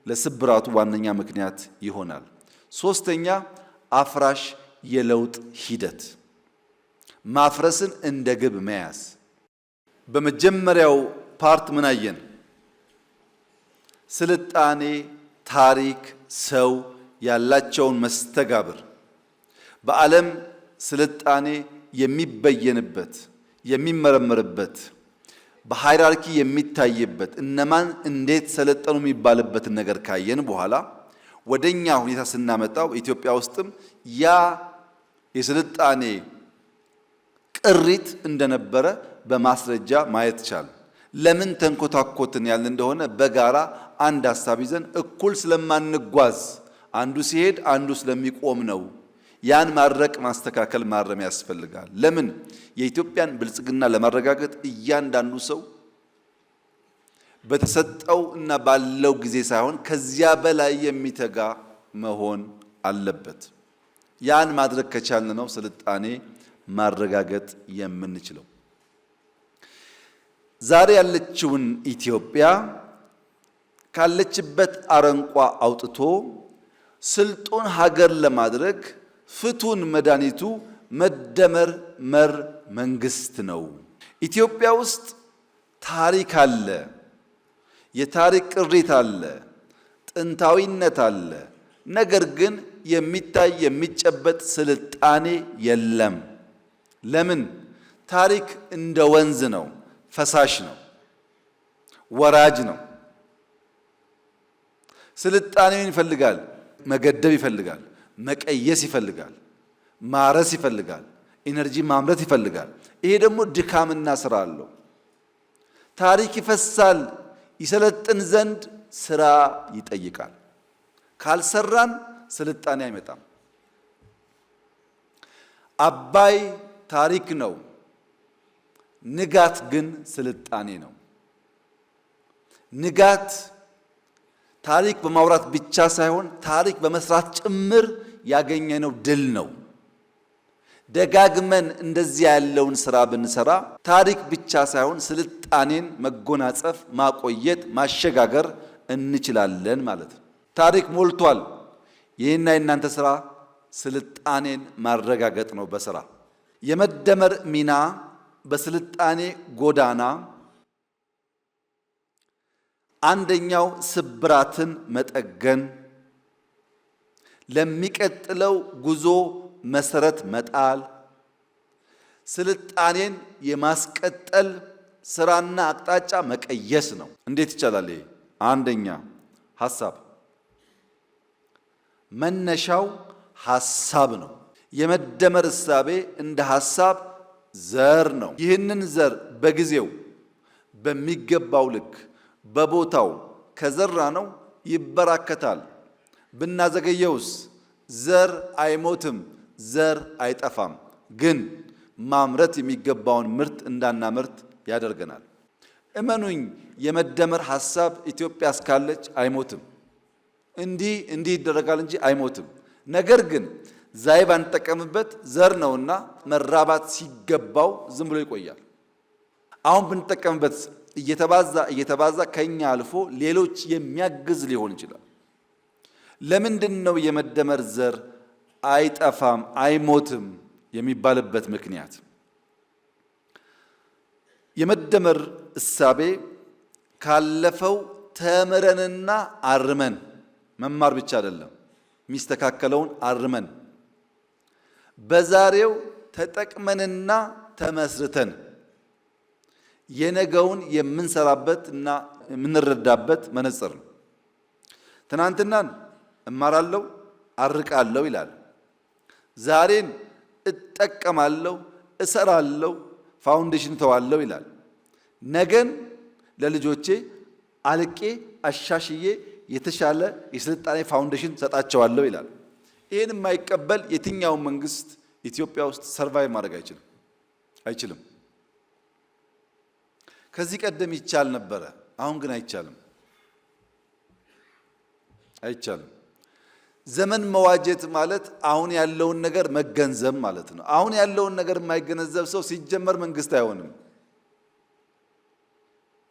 ለስብራቱ ዋነኛ ምክንያት ይሆናል። ሶስተኛ አፍራሽ የለውጥ ሂደት፣ ማፍረስን እንደ ግብ መያዝ። በመጀመሪያው ፓርት ምን አየን? ስልጣኔ፣ ታሪክ፣ ሰው ያላቸውን መስተጋብር በዓለም ስልጣኔ የሚበየንበት የሚመረመርበት በሃይራርኪ የሚታይበት እነማን እንዴት ሰለጠኑ የሚባልበትን ነገር ካየን በኋላ ወደኛ ሁኔታ ስናመጣው ኢትዮጵያ ውስጥም ያ የስልጣኔ ቅሪት እንደነበረ በማስረጃ ማየት ቻል። ለምን ተንኮታኮትን ያልን እንደሆነ በጋራ አንድ ሐሳብ ይዘን እኩል ስለማንጓዝ አንዱ ሲሄድ አንዱ ስለሚቆም ነው። ያን ማድረቅ፣ ማስተካከል፣ ማረም ያስፈልጋል። ለምን የኢትዮጵያን ብልጽግና ለማረጋገጥ እያንዳንዱ ሰው በተሰጠው እና ባለው ጊዜ ሳይሆን ከዚያ በላይ የሚተጋ መሆን አለበት። ያን ማድረግ ከቻልን ነው ስልጣኔ ማረጋገጥ የምንችለው። ዛሬ ያለችውን ኢትዮጵያ ካለችበት አረንቋ አውጥቶ ስልጡን ሀገር ለማድረግ ፍቱን መድኃኒቱ መደመር መር መንግስት ነው። ኢትዮጵያ ውስጥ ታሪክ አለ፣ የታሪክ ቅሪት አለ፣ ጥንታዊነት አለ። ነገር ግን የሚታይ የሚጨበጥ ስልጣኔ የለም። ለምን? ታሪክ እንደ ወንዝ ነው፣ ፈሳሽ ነው፣ ወራጅ ነው። ስልጣኔውን ይፈልጋል፣ መገደብ ይፈልጋል፣ መቀየስ ይፈልጋል፣ ማረስ ይፈልጋል፣ ኢነርጂ ማምረት ይፈልጋል። ይሄ ደግሞ ድካምና ስራ አለው። ታሪክ ይፈሳል፣ ይሰለጥን ዘንድ ስራ ይጠይቃል። ካልሰራን ስልጣኔ አይመጣም። አባይ ታሪክ ነው፣ ንጋት ግን ስልጣኔ ነው። ንጋት ታሪክ በማውራት ብቻ ሳይሆን ታሪክ በመስራት ጭምር ያገኘነው ድል ነው። ደጋግመን እንደዚህ ያለውን ስራ ብንሰራ ታሪክ ብቻ ሳይሆን ስልጣኔን መጎናጸፍ፣ ማቆየት፣ ማሸጋገር እንችላለን ማለት ነው። ታሪክ ሞልቷል። ይህና የእናንተ ስራ ስልጣኔን ማረጋገጥ ነው። በስራ የመደመር ሚና በስልጣኔ ጎዳና አንደኛው ስብራትን መጠገን፣ ለሚቀጥለው ጉዞ መሰረት መጣል፣ ስልጣኔን የማስቀጠል ስራና አቅጣጫ መቀየስ ነው። እንዴት ይቻላል? ይሄ አንደኛ ሐሳብ፣ መነሻው ሐሳብ ነው። የመደመር እሳቤ እንደ ሐሳብ ዘር ነው። ይህንን ዘር በጊዜው በሚገባው ልክ በቦታው ከዘራ ነው ይበራከታል። ብናዘገየውስ ዘር አይሞትም፣ ዘር አይጠፋም። ግን ማምረት የሚገባውን ምርት እንዳናመርት ያደርገናል። እመኑኝ፣ የመደመር ሐሳብ ኢትዮጵያ እስካለች አይሞትም። እንዲህ ይደረጋል እንጂ አይሞትም። ነገር ግን ዛይ ባንጠቀምበት ዘር ነውና መራባት ሲገባው ዝም ብሎ ይቆያል። አሁን ብንጠቀምበት እየተባዛ ከኛ አልፎ ሌሎች የሚያግዝ ሊሆን ይችላል። ለምንድን ነው የመደመር ዘር አይጠፋም አይሞትም የሚባልበት ምክንያት? የመደመር እሳቤ ካለፈው ተምረንና አርመን መማር ብቻ አይደለም፣ የሚስተካከለውን አርመን በዛሬው ተጠቅመንና ተመስርተን የነገውን የምንሰራበት እና የምንረዳበት መነጽር ነው። ትናንትናን እማራለሁ አርቃለሁ ይላል። ዛሬን እጠቀማለሁ እሰራለሁ ፋውንዴሽን ተዋለሁ ይላል። ነገን ለልጆቼ አልቄ አሻሽዬ የተሻለ የስልጣኔ ፋውንዴሽን ሰጣቸዋለሁ ይላል። ይህን የማይቀበል የትኛው መንግስት ኢትዮጵያ ውስጥ ሰርቫይቭ ማድረግ አይችልም። ከዚህ ቀደም ይቻል ነበረ፣ አሁን ግን አይቻልም። ዘመን መዋጀት ማለት አሁን ያለውን ነገር መገንዘብ ማለት ነው። አሁን ያለውን ነገር የማይገነዘብ ሰው ሲጀመር መንግስት አይሆንም።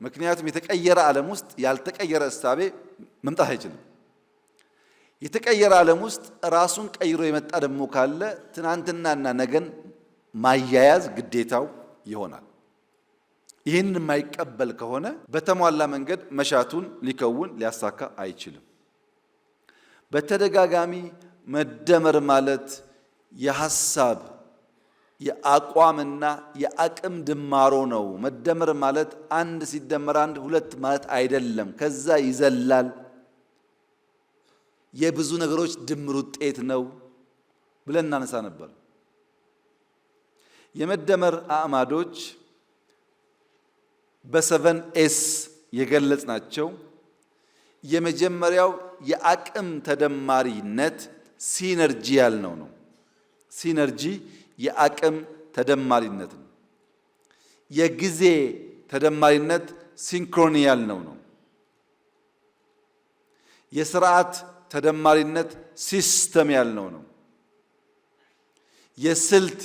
ምክንያቱም የተቀየረ ዓለም ውስጥ ያልተቀየረ እሳቤ መምጣት አይችልም። የተቀየረ ዓለም ውስጥ ራሱን ቀይሮ የመጣ ደግሞ ካለ ትናንትናና ነገን ማያያዝ ግዴታው ይሆናል። ይህን የማይቀበል ከሆነ በተሟላ መንገድ መሻቱን ሊከውን ሊያሳካ አይችልም። በተደጋጋሚ መደመር ማለት የሐሳብ የአቋምና የአቅም ድማሮ ነው። መደመር ማለት አንድ ሲደመር አንድ ሁለት ማለት አይደለም። ከዛ ይዘላል። የብዙ ነገሮች ድምር ውጤት ነው ብለን እናነሳ ነበር። የመደመር አዕማዶች በ7 ኤስ የገለጽናቸው የመጀመሪያው የአቅም ተደማሪነት ሲነርጂ ያልነው ነው። ሲነርጂ የአቅም ተደማሪነት ነው። የጊዜ ተደማሪነት ሲንክሮኒ ያልነው ነው። የስርዓት ተደማሪነት ሲስተም ያልነው ነው። የስልት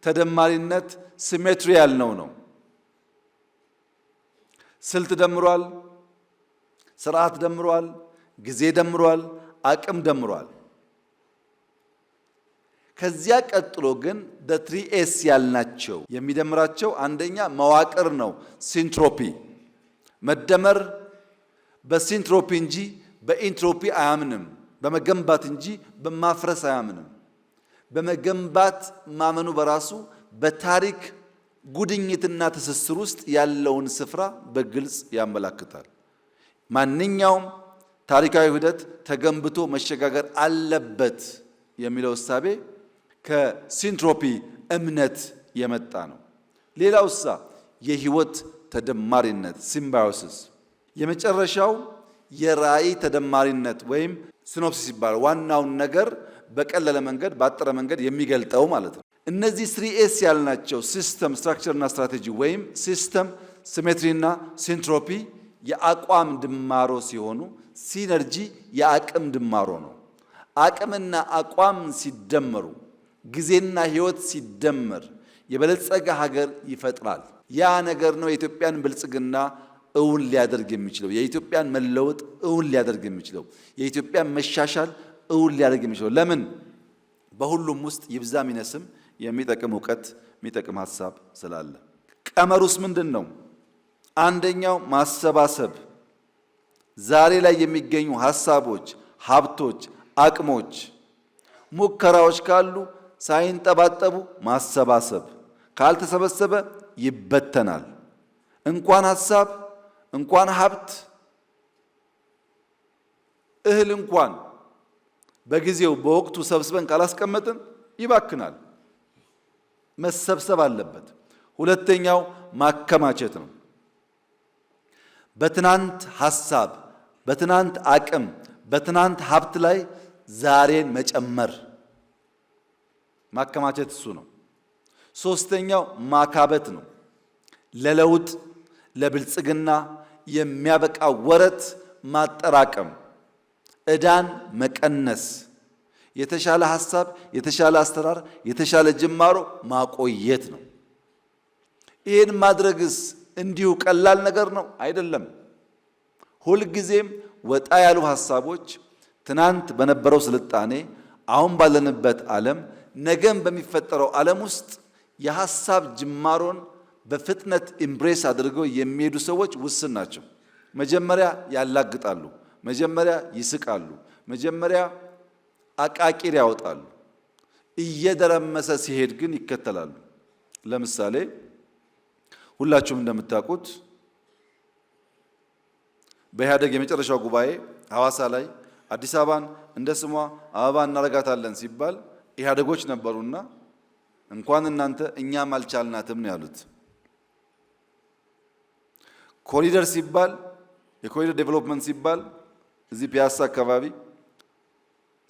ተደማሪነት ሲሜትሪ ያልነው ነው። ስልት ደምሯል፣ ስርዓት ደምሯል፣ ጊዜ ደምሯል፣ አቅም ደምሯል። ከዚያ ቀጥሎ ግን በ3ኤስ ያልናቸው የሚደምራቸው አንደኛ መዋቅር ነው፣ ሲንትሮፒ። መደመር በሲንትሮፒ እንጂ በኢንትሮፒ አያምንም። በመገንባት እንጂ በማፍረስ አያምንም። በመገንባት ማመኑ በራሱ በታሪክ ጉድኝትና ትስስር ውስጥ ያለውን ስፍራ በግልጽ ያመላክታል። ማንኛውም ታሪካዊ ሂደት ተገንብቶ መሸጋገር አለበት የሚለው እሳቤ ከሲንትሮፒ እምነት የመጣ ነው። ሌላውሳ የህይወት ተደማሪነት ሲምባዮሲስ። የመጨረሻው የራዕይ ተደማሪነት ወይም ሲኖፕሲስ ይባላል። ዋናውን ነገር በቀለለ መንገድ ባጠረ መንገድ የሚገልጠው ማለት ነው። እነዚህ 3S ያልናቸው ሲስተም፣ ስትራክቸር እና ስትራቴጂ ወይም ሲስተም፣ ሲሜትሪ እና ሲንትሮፒ የአቋም ድማሮ ሲሆኑ ሲነርጂ የአቅም ድማሮ ነው። አቅምና አቋም ሲደመሩ ጊዜና ህይወት ሲደመር የበለጸገ ሀገር ይፈጥራል። ያ ነገር ነው የኢትዮጵያን ብልጽግና እውን ሊያደርግ የሚችለው፣ የኢትዮጵያን መለወጥ እውን ሊያደርግ የሚችለው፣ የኢትዮጵያን መሻሻል እውን ሊያደርግ የሚችለው። ለምን? በሁሉም ውስጥ ይብዛም ይነስም የሚጠቅም እውቀት የሚጠቅም ሀሳብ ስላለ። ቀመሩስ ምንድን ነው? አንደኛው ማሰባሰብ፣ ዛሬ ላይ የሚገኙ ሀሳቦች፣ ሀብቶች፣ አቅሞች፣ ሙከራዎች ካሉ ሳይንጠባጠቡ ማሰባሰብ። ካልተሰበሰበ ይበተናል። እንኳን ሀሳብ እንኳን ሀብት እህል እንኳን በጊዜው በወቅቱ ሰብስበን ካላስቀመጥን ይባክናል። መሰብሰብ አለበት። ሁለተኛው ማከማቸት ነው። በትናንት ሀሳብ፣ በትናንት አቅም፣ በትናንት ሀብት ላይ ዛሬን መጨመር ማከማቸት እሱ ነው። ሶስተኛው ማካበት ነው። ለለውጥ ለብልጽግና የሚያበቃ ወረት ማጠራቀም፣ ዕዳን መቀነስ፣ የተሻለ ሀሳብ፣ የተሻለ አሰራር፣ የተሻለ ጅማሮ ማቆየት ነው። ይህን ማድረግስ እንዲሁ ቀላል ነገር ነው አይደለም። ሁልጊዜም ወጣ ያሉ ሀሳቦች ትናንት በነበረው ስልጣኔ፣ አሁን ባለንበት ዓለም፣ ነገም በሚፈጠረው ዓለም ውስጥ የሀሳብ ጅማሮን በፍጥነት ኢምብሬስ አድርገው የሚሄዱ ሰዎች ውስን ናቸው። መጀመሪያ ያላግጣሉ፣ መጀመሪያ ይስቃሉ፣ መጀመሪያ አቃቂር ያወጣሉ። እየደረመሰ ሲሄድ ግን ይከተላሉ። ለምሳሌ ሁላችሁም እንደምታውቁት በኢህአደግ የመጨረሻው ጉባኤ ሐዋሳ ላይ አዲስ አበባን እንደ ስሟ አበባ እናረጋታለን ሲባል ኢህአደጎች ነበሩና እንኳን እናንተ እኛም አልቻልናትም ነው ያሉት። ኮሪደር ሲባል የኮሪደር ዴቨሎፕመንት ሲባል እዚህ ፒያሳ አካባቢ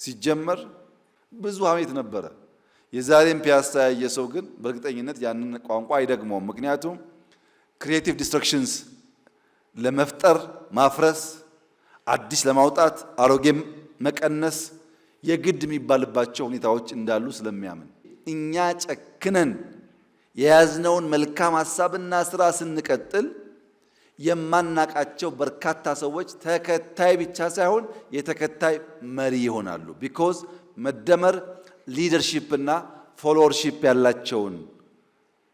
ሲጀመር ብዙ ሐሜት ነበረ። የዛሬን ፒያሳ ያየ ሰው ግን በእርግጠኝነት ያንን ቋንቋ አይደግመውም። ምክንያቱም ክሪኤቲቭ ዲስትራክሽንስ ለመፍጠር ማፍረስ፣ አዲስ ለማውጣት አሮጌም መቀነስ የግድ የሚባልባቸው ሁኔታዎች እንዳሉ ስለሚያምን እኛ ጨክነን የያዝነውን መልካም ሐሳብና ስራ ስንቀጥል የማናቃቸው በርካታ ሰዎች ተከታይ ብቻ ሳይሆን የተከታይ መሪ ይሆናሉ። ቢኮዝ መደመር ሊደርሺፕ እና ፎሎወርሺፕ ያላቸውን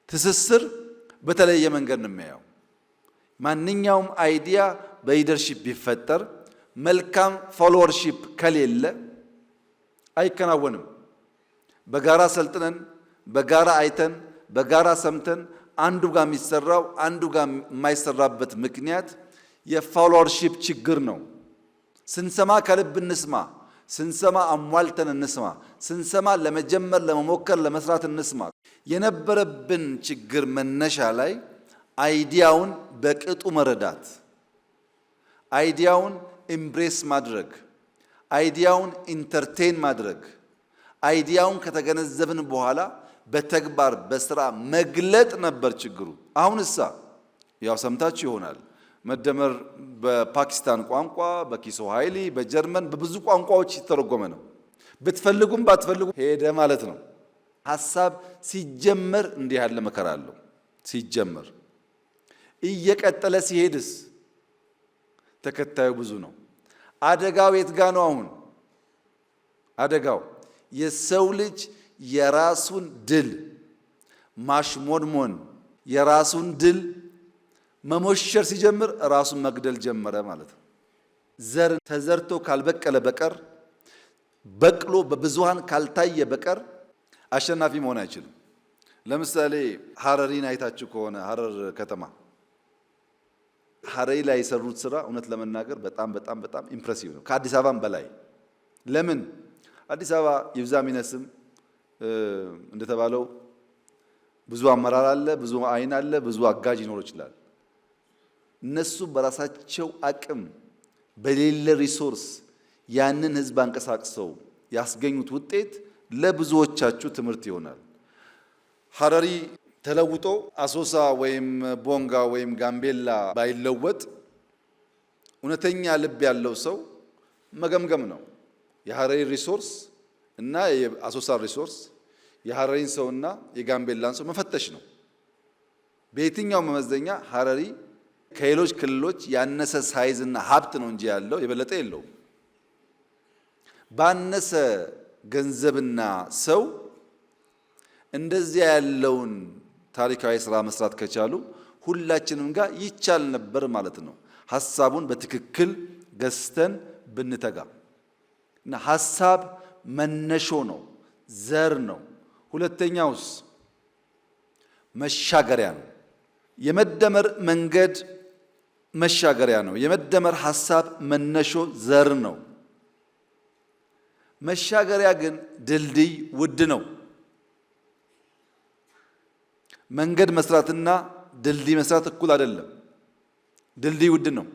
ትስስር በተለየ መንገድ ነው የሚያየው። ማንኛውም አይዲያ በሊደርሺፕ ቢፈጠር መልካም ፎሎወርሺፕ ከሌለ አይከናወንም። በጋራ ሰልጥነን፣ በጋራ አይተን፣ በጋራ ሰምተን አንዱ ጋር የሚሰራው አንዱ ጋር የማይሰራበት ምክንያት የፎሎወርሺፕ ችግር ነው። ስንሰማ ከልብ እንስማ፣ ስንሰማ አሟልተን እንስማ፣ ስንሰማ ለመጀመር፣ ለመሞከር፣ ለመስራት እንስማ። የነበረብን ችግር መነሻ ላይ አይዲያውን በቅጡ መረዳት፣ አይዲያውን ኢምብሬስ ማድረግ፣ አይዲያውን ኢንተርቴን ማድረግ፣ አይዲያውን ከተገነዘብን በኋላ በተግባር በስራ መግለጥ ነበር ችግሩ። አሁን እሳ ያው ሰምታችሁ ይሆናል መደመር በፓኪስታን ቋንቋ፣ በኪስዋሂሊ፣ በጀርመን በብዙ ቋንቋዎች ሲተረጎመ ነው። ብትፈልጉም ባትፈልጉም ሄደ ማለት ነው። ሐሳብ ሲጀመር እንዲህ ያለ መከራ አለው። ሲጀመር እየቀጠለ ሲሄድስ ተከታዩ ብዙ ነው። አደጋው የት ጋ ነው? አሁን አደጋው የሰው ልጅ የራሱን ድል ማሽሞንሞን፣ የራሱን ድል መሞሸር ሲጀምር ራሱን መግደል ጀመረ ማለት ነው። ዘር ተዘርቶ ካልበቀለ በቀር በቅሎ በብዙሃን ካልታየ በቀር አሸናፊ መሆን አይችልም። ለምሳሌ ሐረሪን አይታችሁ ከሆነ ሐረር ከተማ ሐረሪ ላይ የሰሩት ስራ እውነት ለመናገር በጣም በጣም በጣም ኢምፕሬሲቭ ነው፣ ከአዲስ አበባም በላይ። ለምን? አዲስ አበባ ይብዛም ይነስም እንደተባለው ብዙ አመራር አለ፣ ብዙ አይን አለ፣ ብዙ አጋዥ ይኖር ይችላል። እነሱ በራሳቸው አቅም በሌለ ሪሶርስ ያንን ህዝብ አንቀሳቅሰው ያስገኙት ውጤት ለብዙዎቻችሁ ትምህርት ይሆናል። ሐረሪ ተለውጦ አሶሳ ወይም ቦንጋ ወይም ጋምቤላ ባይለወጥ እውነተኛ ልብ ያለው ሰው መገምገም ነው። የሐረሪ ሪሶርስ እና የአሶሳ ሪሶርስ፣ የሐረሪን ሰውና የጋምቤላን ሰው መፈተሽ ነው። በየትኛው መመዘኛ ሐረሪ ከሌሎች ክልሎች ያነሰ ሳይዝና ሀብት ነው እንጂ ያለው የበለጠ የለውም። ባነሰ ገንዘብና ሰው እንደዚያ ያለውን ታሪካዊ ስራ መስራት ከቻሉ ሁላችንም ጋር ይቻል ነበር ማለት ነው። ሐሳቡን በትክክል ገዝተን ብንተጋ እና ሐሳብ መነሾ ነው፣ ዘር ነው። ሁለተኛውስ መሻገሪያ ነው። የመደመር መንገድ መሻገሪያ ነው። የመደመር ሐሳብ መነሾ ዘር ነው። መሻገሪያ ግን ድልድይ ውድ ነው። መንገድ መስራትና ድልድይ መስራት እኩል አይደለም። ድልድይ ውድ ነው።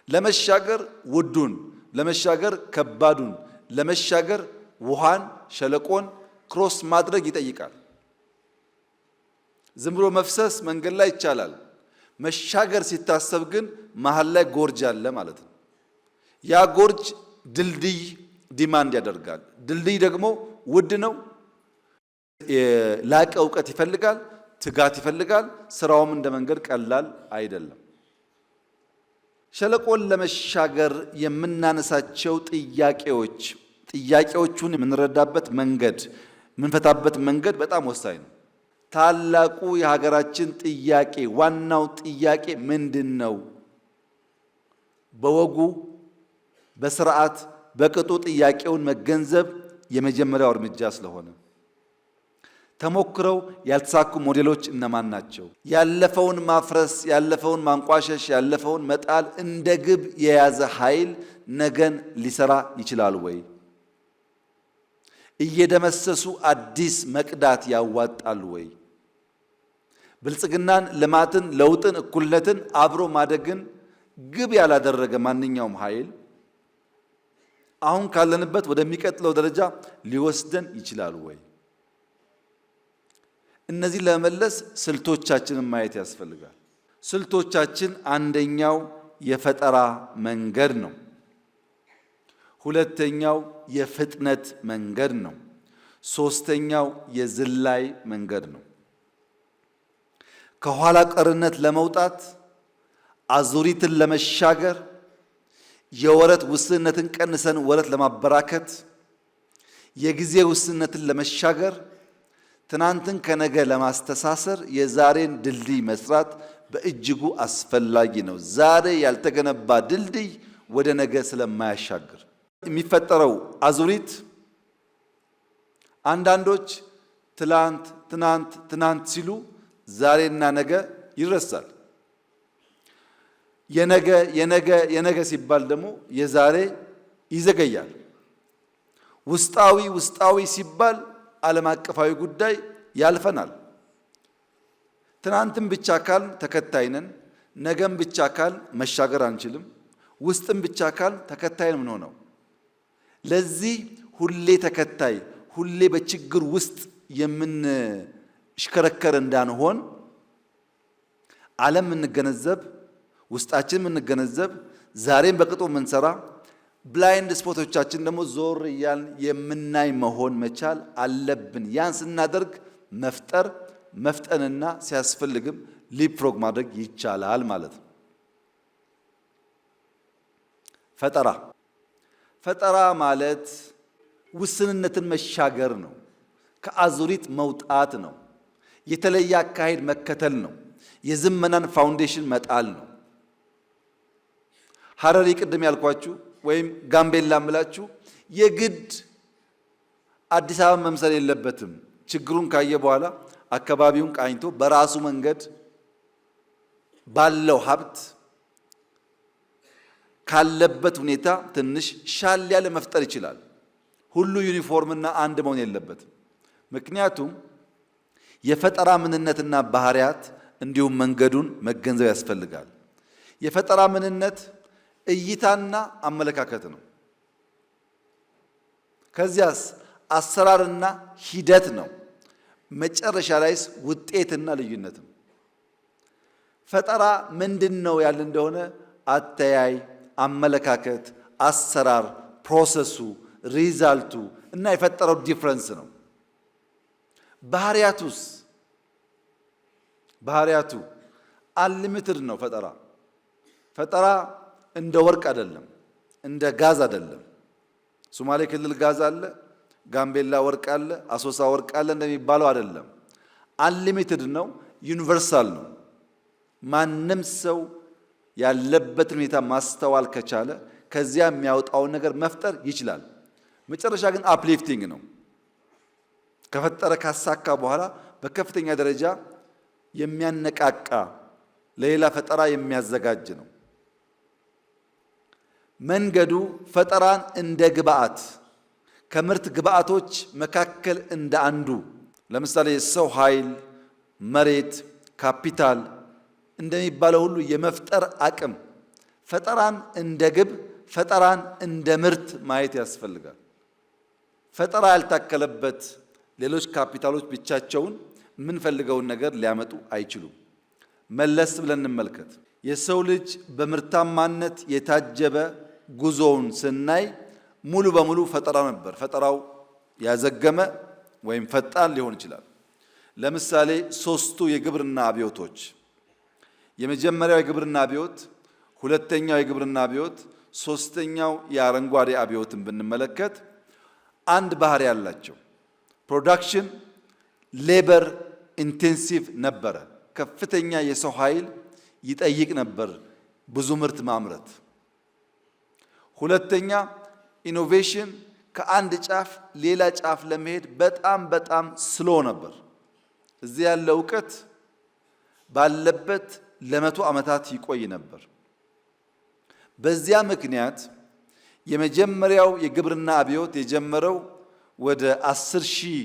ለመሻገር ውዱን፣ ለመሻገር ከባዱን፣ ለመሻገር ውሃን፣ ሸለቆን ክሮስ ማድረግ ይጠይቃል። ዝም ብሎ መፍሰስ መንገድ ላይ ይቻላል። መሻገር ሲታሰብ ግን መሃል ላይ ጎርጅ አለ ማለት ነው። ያ ጎርጅ ድልድይ ዲማንድ ያደርጋል። ድልድይ ደግሞ ውድ ነው። የላቀ እውቀት ይፈልጋል፣ ትጋት ይፈልጋል። ስራውም እንደ መንገድ ቀላል አይደለም። ሸለቆን ለመሻገር የምናነሳቸው ጥያቄዎቹን የምንረዳበት መንገድ፣ የምንፈታበት መንገድ በጣም ወሳኝ ነው። ታላቁ የሀገራችን ጥያቄ፣ ዋናው ጥያቄ ምንድን ነው? በወጉ በስርዓት በቅጡ ጥያቄውን መገንዘብ የመጀመሪያው እርምጃ ስለሆነ ተሞክረው ያልተሳኩ ሞዴሎች እነማን ናቸው? ያለፈውን ማፍረስ፣ ያለፈውን ማንቋሸሽ፣ ያለፈውን መጣል እንደ ግብ የያዘ ኃይል ነገን ሊሰራ ይችላል ወይ? እየደመሰሱ አዲስ መቅዳት ያዋጣል ወይ? ብልጽግናን፣ ልማትን፣ ለውጥን፣ እኩልነትን፣ አብሮ ማደግን ግብ ያላደረገ ማንኛውም ኃይል አሁን ካለንበት ወደሚቀጥለው ደረጃ ሊወስደን ይችላል ወይ? እነዚህ ለመመለስ ስልቶቻችንን ማየት ያስፈልጋል። ስልቶቻችን አንደኛው የፈጠራ መንገድ ነው። ሁለተኛው የፍጥነት መንገድ ነው። ሶስተኛው የዝላይ መንገድ ነው። ከኋላ ቀርነት ለመውጣት፣ አዙሪትን ለመሻገር፣ የወረት ውስንነትን ቀንሰን ወረት ለማበራከት፣ የጊዜ ውስንነትን ለመሻገር፣ ትናንትን ከነገ ለማስተሳሰር የዛሬን ድልድይ መስራት በእጅጉ አስፈላጊ ነው። ዛሬ ያልተገነባ ድልድይ ወደ ነገ ስለማያሻግር የሚፈጠረው አዙሪት አንዳንዶች ትናንት ሲሉ ዛሬና ነገ ይረሳል። የነገ ሲባል ደግሞ የዛሬ ይዘገያል። ውስጣዊ ሲባል ዓለም አቀፋዊ ጉዳይ ያልፈናል። ትናንትም ብቻ ካል ተከታይ ነን፣ ነገም ብቻ ካል መሻገር አንችልም፣ ውስጥም ብቻ ካል ተከታይ ምን ሆነው። ለዚህ ሁሌ ተከታይ፣ ሁሌ በችግር ውስጥ የምንሽከረከር እንዳንሆን ዓለም የምንገነዘብ፣ ውስጣችን የምንገነዘብ፣ ዛሬም በቅጡ የምንሰራ፣ ብላይንድ ስፖቶቻችን ደግሞ ዞር እያልን የምናይ መሆን መቻል አለብን። ያን ስናደርግ መፍጠንና ሲያስፈልግም ሊፕፍሮግ ማድረግ ይቻላል ማለት ነው። ፈጠራ ማለት ውስንነትን መሻገር ነው። ከአዙሪት መውጣት ነው። የተለየ አካሄድ መከተል ነው። የዝመናን ፋውንዴሽን መጣል ነው። ሐረሪ ቅድም ያልኳችሁ ወይም ጋምቤላ ምላችሁ የግድ አዲስ አበባ መምሰል የለበትም። ችግሩን ካየ በኋላ አካባቢውን ቃኝቶ በራሱ መንገድ ባለው ሀብት ካለበት ሁኔታ ትንሽ ሻል ያለ መፍጠር ይችላል። ሁሉ ዩኒፎርምና አንድ መሆን የለበትም። ምክንያቱም የፈጠራ ምንነትና ባህሪያት እንዲሁም መንገዱን መገንዘብ ያስፈልጋል። የፈጠራ ምንነት እይታና አመለካከት ነው። ከዚያስ አሰራርና ሂደት ነው። መጨረሻ ላይስ ውጤትና ልዩነት ነው። ፈጠራ ምንድነው ያለ እንደሆነ አተያይ፣ አመለካከት፣ አሰራር፣ ፕሮሰሱ፣ ሪዛልቱ እና የፈጠረው ዲፍረንስ ነው። ባህሪያቱ አንሊሚትድ ነው። ፈጠራ እንደ ወርቅ አይደለም፣ እንደ ጋዝ አይደለም። ሶማሌ ክልል ጋዝ አለ፣ ጋምቤላ ወርቅ አለ፣ አሶሳ ወርቅ አለ እንደሚባለው አይደለም። አንሊሚትድ ነው፣ ዩኒቨርሳል ነው። ማንም ሰው ያለበትን ሁኔታ ማስተዋል ከቻለ ከዚያ የሚያወጣውን ነገር መፍጠር ይችላል። መጨረሻ ግን አፕሊፍቲንግ ነው። ከፈጠረ ካሳካ በኋላ በከፍተኛ ደረጃ የሚያነቃቃ ለሌላ ፈጠራ የሚያዘጋጅ ነው። መንገዱ ፈጠራን እንደ ግብአት ከምርት ግብአቶች መካከል እንደ አንዱ ለምሳሌ የሰው ኃይል፣ መሬት፣ ካፒታል እንደሚባለው ሁሉ የመፍጠር አቅም ፈጠራን እንደ ግብ፣ ፈጠራን እንደ ምርት ማየት ያስፈልጋል። ፈጠራ ያልታከለበት ሌሎች ካፒታሎች ብቻቸውን የምንፈልገውን ነገር ሊያመጡ አይችሉም። መለስ ብለን እንመልከት። የሰው ልጅ በምርታማነት የታጀበ ጉዞውን ስናይ ሙሉ በሙሉ ፈጠራ ነበር። ፈጠራው ያዘገመ ወይም ፈጣን ሊሆን ይችላል። ለምሳሌ ሶስቱ የግብርና አብዮቶች፣ የመጀመሪያው የግብርና አብዮት፣ ሁለተኛው የግብርና አብዮት፣ ሶስተኛው የአረንጓዴ አብዮትን ብንመለከት አንድ ባህሪ ያላቸው ፕሮዳክሽን ሌበር ኢንቴንሲቭ ነበረ። ከፍተኛ የሰው ኃይል ይጠይቅ ነበር ብዙ ምርት ማምረት። ሁለተኛ ኢኖቬሽን ከአንድ ጫፍ ሌላ ጫፍ ለመሄድ በጣም ስሎ ነበር። እዚህ ያለ እውቀት ባለበት ለመቶ ዓመታት ይቆይ ነበር። በዚያ ምክንያት የመጀመሪያው የግብርና አብዮት የጀመረው ወደ 10,000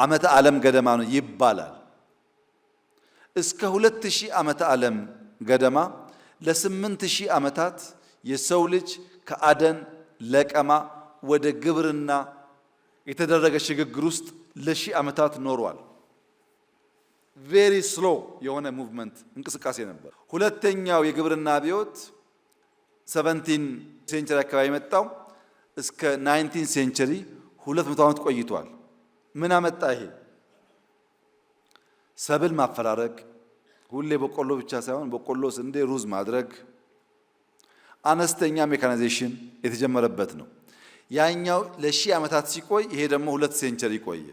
ዓመተ ዓለም ገደማ ነው ይባላል። እስከ 2000 ዓመተ ዓለም ገደማ ለ8000 ዓመታት የሰው ልጅ ከአደን ለቀማ ወደ ግብርና የተደረገ ሽግግር ውስጥ ለ1000 ዓመታት ኖሯል። ቬሪ ስሎ የሆነ ሙቭመንት እንቅስቃሴ ነበር። ሁለተኛው የግብርና አብዮት 17 ሴንቸሪ አካባቢ መጣው እስከ 19 ሴንቸሪ 200 ዓመት ቆይቷል። ምን አመጣ ይሄ? ሰብል ማፈራረቅ፣ ሁሌ በቆሎ ብቻ ሳይሆን በቆሎ፣ ስንዴ፣ ሩዝ ማድረግ፣ አነስተኛ ሜካናይዜሽን የተጀመረበት ነው። ያኛው ለ1000 ዓመታት ሲቆይ ይሄ ደግሞ 2 ሴንቸሪ ቆየ።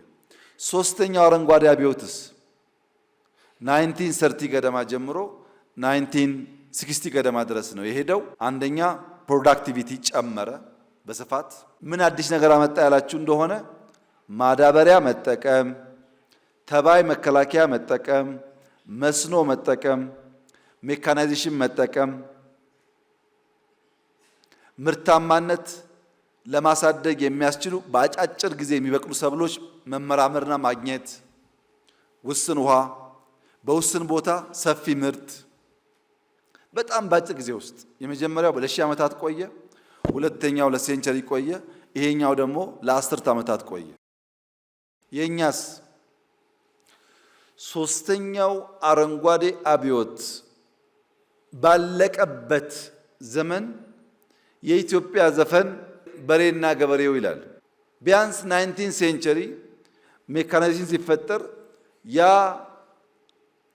ሶስተኛው አረንጓዴ አብዮትስ 1930 ገደማ ጀምሮ 1960 ገደማ ድረስ ነው የሄደው። አንደኛ ፕሮዳክቲቪቲ ጨመረ በስፋት። ምን አዲስ ነገር አመጣ ያላችሁ እንደሆነ ማዳበሪያ መጠቀም፣ ተባይ መከላከያ መጠቀም፣ መስኖ መጠቀም፣ ሜካናይዜሽን መጠቀም፣ ምርታማነት ለማሳደግ የሚያስችሉ በአጫጭር ጊዜ የሚበቅሉ ሰብሎች መመራመርና ማግኘት፣ ውስን ውሃ በውስን ቦታ ሰፊ ምርት በጣም በአጭር ጊዜ ውስጥ። የመጀመሪያው ለ1000 ዓመታት ቆየ፣ ሁለተኛው ለሴንቸሪ ቆየ፣ ይሄኛው ደግሞ ለ10 ዓመታት ቆየ። የኛስ ሶስተኛው አረንጓዴ አብዮት ባለቀበት ዘመን የኢትዮጵያ ዘፈን በሬና ገበሬው ይላል። ቢያንስ 19 ሴንቸሪ ሜካናይዜሽን ሲፈጠር ያ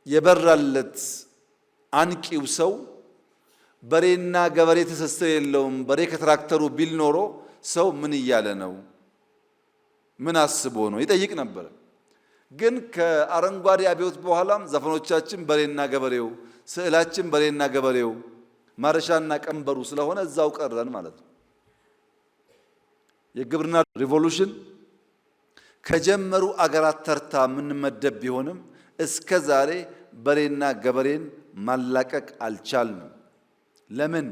የበራለት አንቂው ሰው በሬና ገበሬ ትስስር የለውም፣ በሬ ከትራክተሩ ቢል ኖሮ ሰው ምን እያለ ነው፣ ምን አስቦ ነው ይጠይቅ ነበር። ግን ከአረንጓዴ አብዮት በኋላም ዘፈኖቻችን በሬና ገበሬው፣ ስዕላችን በሬና ገበሬው፣ ማረሻና ቀንበሩ ስለሆነ እዛው ቀረን ማለት ነው። የግብርና ሪቮሉሽን ከጀመሩ አገራት ተርታ የምንመደብ ቢሆንም እስከ ዛሬ በሬና ገበሬን ማላቀቅ አልቻልንም። ለምን?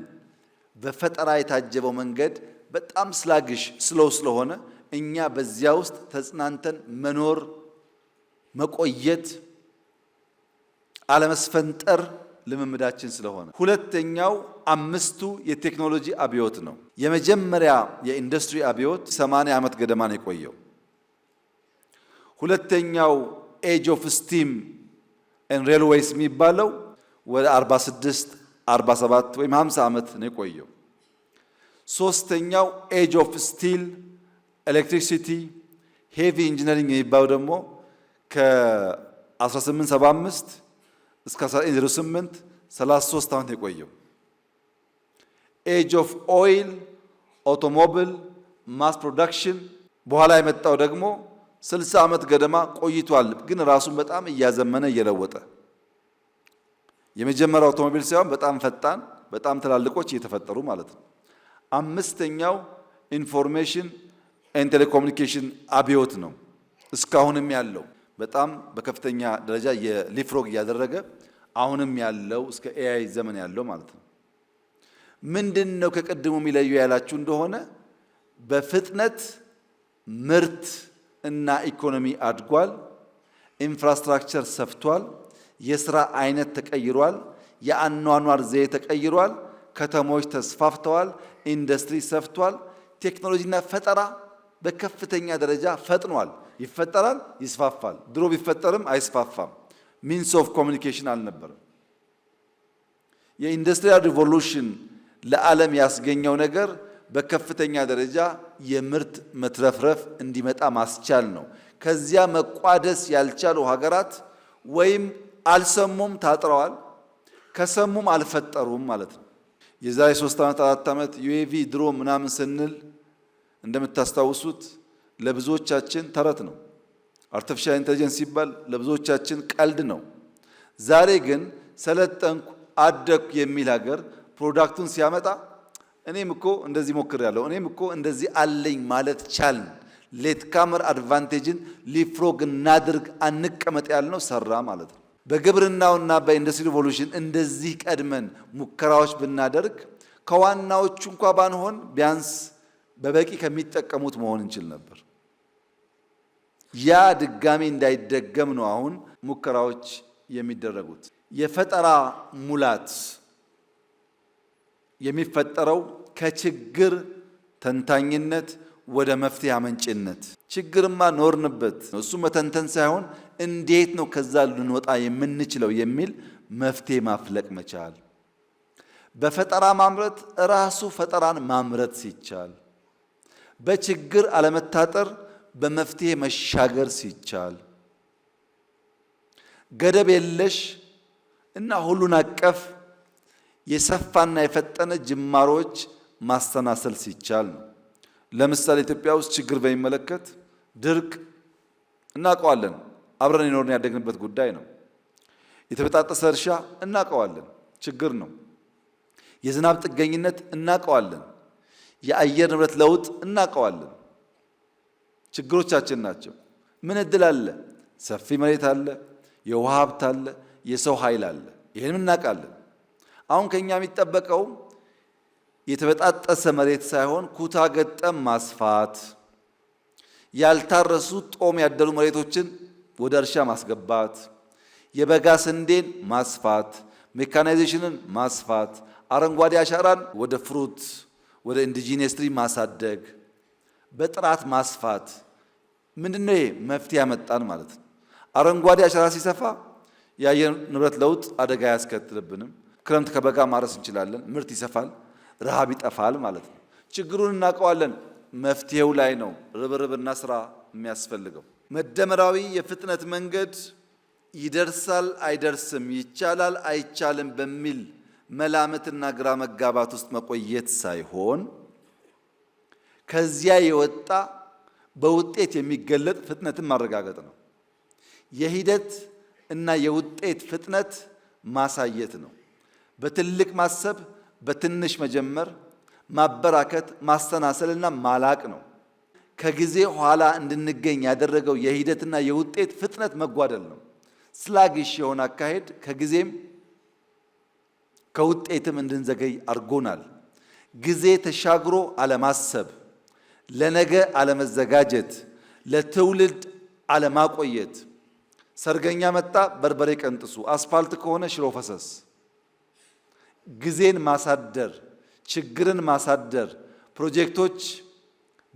በፈጠራ የታጀበው መንገድ በጣም ስላግሽ ስለሆነ እኛ በዚያ ውስጥ ተጽናንተን መኖር፣ መቆየት፣ አለመስፈንጠር ልምምዳችን ስለሆነ። ሁለተኛው አምስቱ የቴክኖሎጂ አብዮት ነው። የመጀመሪያ የኢንዱስትሪ አብዮት 80 ዓመት ገደማ ነው የቆየው። ሁለተኛው ኤጅ ኦፍ ስቲም ኤንድ ሬልዌይስ የሚባለው ወደ 46 47 ወይም 50 ዓመት ነው የቆየው። ሶስተኛው ኤጅ ኦፍ ስቲል ኤሌክትሪሲቲ ሄቪ ኢንጂነሪንግ የሚባለው ደግሞ ከ1875 እስከ 1908 33 ዓመት የቆየው። ኤጅ ኦፍ ኦይል አውቶሞቢል ማስ ፕሮዳክሽን በኋላ የመጣው ደግሞ 60 ዓመት ገደማ ቆይቷል። ግን ራሱን በጣም እያዘመነ እየለወጠ የመጀመሪያው አውቶሞቢል ሳይሆን በጣም ፈጣን በጣም ትላልቆች እየተፈጠሩ ማለት ነው። አምስተኛው ኢንፎርሜሽን ኤንድ ቴሌኮሙኒኬሽን አብዮት ነው። እስካሁንም ያለው በጣም በከፍተኛ ደረጃ የሊፍሮግ እያደረገ አሁንም ያለው እስከ ኤአይ ዘመን ያለው ማለት ነው። ምንድነው ከቀድሞ የሚለየው ያላችሁ እንደሆነ በፍጥነት ምርት እና ኢኮኖሚ አድጓል። ኢንፍራስትራክቸር ሰፍቷል። የሥራ አይነት ተቀይሯል። የአኗኗር ዘዬ ተቀይሯል። ከተሞች ተስፋፍተዋል። ኢንዱስትሪ ሰፍቷል። ቴክኖሎጂና ፈጠራ በከፍተኛ ደረጃ ፈጥኗል። ይፈጠራል፣ ይስፋፋል። ድሮ ቢፈጠርም አይስፋፋም። ሚንስ ኦፍ ኮሚኒኬሽን አልነበረም። የኢንዱስትሪያል ሪቮሉሽን ለዓለም ያስገኘው ነገር በከፍተኛ ደረጃ የምርት መትረፍረፍ እንዲመጣ ማስቻል ነው። ከዚያ መቋደስ ያልቻሉ ሀገራት ወይም አልሰሙም ታጥረዋል፣ ከሰሙም አልፈጠሩም ማለት ነው። የዛሬ 3 ዓመት 4 ዓመት ዩኤቪ ድሮ ምናምን ስንል እንደምታስታውሱት ለብዙዎቻችን ተረት ነው። አርቲፊሻል ኢንተለጀንስ ሲባል ለብዙዎቻችን ቀልድ ነው። ዛሬ ግን ሰለጠንኩ አደኩ የሚል ሀገር ፕሮዳክቱን ሲያመጣ እኔም እኮ እንደዚህ ሞክሬያለሁ፣ እኔም እኮ እንደዚህ አለኝ ማለት ቻልን። ሌት ካመር አድቫንቴጅን ሊፍሮግ እናድርግ አንቀመጥ ያልነው ሰራ ማለት ነው። በግብርናውና በኢንዱስትሪ ሪቮሉሽን እንደዚህ ቀድመን ሙከራዎች ብናደርግ ከዋናዎቹ እንኳ ባንሆን ቢያንስ በበቂ ከሚጠቀሙት መሆን እንችል ነበር። ያ ድጋሚ እንዳይደገም ነው አሁን ሙከራዎች የሚደረጉት። የፈጠራ ሙላት የሚፈጠረው ከችግር ተንታኝነት ወደ መፍትሄ አመንጭነት። ችግርማ ኖርንበት፣ እሱ መተንተን ሳይሆን እንዴት ነው ከዛ ልንወጣ የምንችለው የሚል መፍትሄ ማፍለቅ መቻል። በፈጠራ ማምረት ራሱ ፈጠራን ማምረት ሲቻል፣ በችግር አለመታጠር በመፍትሄ መሻገር ሲቻል፣ ገደብ የለሽ እና ሁሉን አቀፍ የሰፋና የፈጠነ ጅማሮች ማስተናሰል ሲቻል ነው። ለምሳሌ ኢትዮጵያ ውስጥ ችግር በሚመለከት ድርቅ እናውቀዋለን፣ አብረን የኖርን ያደግንበት ጉዳይ ነው። የተበጣጠሰ እርሻ እናውቀዋለን፣ ችግር ነው። የዝናብ ጥገኝነት እናውቀዋለን። የአየር ንብረት ለውጥ እናውቀዋለን፣ ችግሮቻችን ናቸው። ምን እድል አለ? ሰፊ መሬት አለ፣ የውሃ ሀብት አለ፣ የሰው ኃይል አለ። ይህንም እናውቃለን። አሁን ከኛ የሚጠበቀው የተበጣጠሰ መሬት ሳይሆን ኩታ ገጠም ማስፋት፣ ያልታረሱ ጦም ያደሩ መሬቶችን ወደ እርሻ ማስገባት፣ የበጋ ስንዴን ማስፋት፣ ሜካናይዜሽንን ማስፋት፣ አረንጓዴ አሻራን ወደ ፍሩት ወደ ኢንዲጂነስ ትሪ ማሳደግ፣ በጥራት ማስፋት። ምንድነው ይሄ? መፍትሄ ያመጣን ማለት ነው። አረንጓዴ አሻራ ሲሰፋ የአየር ንብረት ለውጥ አደጋ ያስከትልብንም። ክረምት ከበጋ ማረስ እንችላለን፣ ምርት ይሰፋል፣ ረሃብ ይጠፋል ማለት ነው። ችግሩን እናውቀዋለን። መፍትሄው ላይ ነው ርብርብና ስራ የሚያስፈልገው። መደመራዊ የፍጥነት መንገድ ይደርሳል አይደርስም፣ ይቻላል አይቻልም በሚል መላምትና ግራ መጋባት ውስጥ መቆየት ሳይሆን ከዚያ የወጣ በውጤት የሚገለጥ ፍጥነትን ማረጋገጥ ነው። የሂደት እና የውጤት ፍጥነት ማሳየት ነው። በትልቅ ማሰብ፣ በትንሽ መጀመር፣ ማበራከት፣ ማስተናሰልና ማላቅ ነው። ከጊዜ ኋላ እንድንገኝ ያደረገው የሂደትና የውጤት ፍጥነት መጓደል ነው። ስላግሽ የሆነ አካሄድ ከጊዜም ከውጤትም እንድንዘገይ አድርጎናል። ጊዜ ተሻግሮ አለማሰብ፣ ለነገ አለመዘጋጀት፣ ለትውልድ አለማቆየት። ሰርገኛ መጣ በርበሬ ቀንጥሱ፣ አስፋልት ከሆነ ሽሮ ፈሰስ። ጊዜን ማሳደር፣ ችግርን ማሳደር፣ ፕሮጀክቶች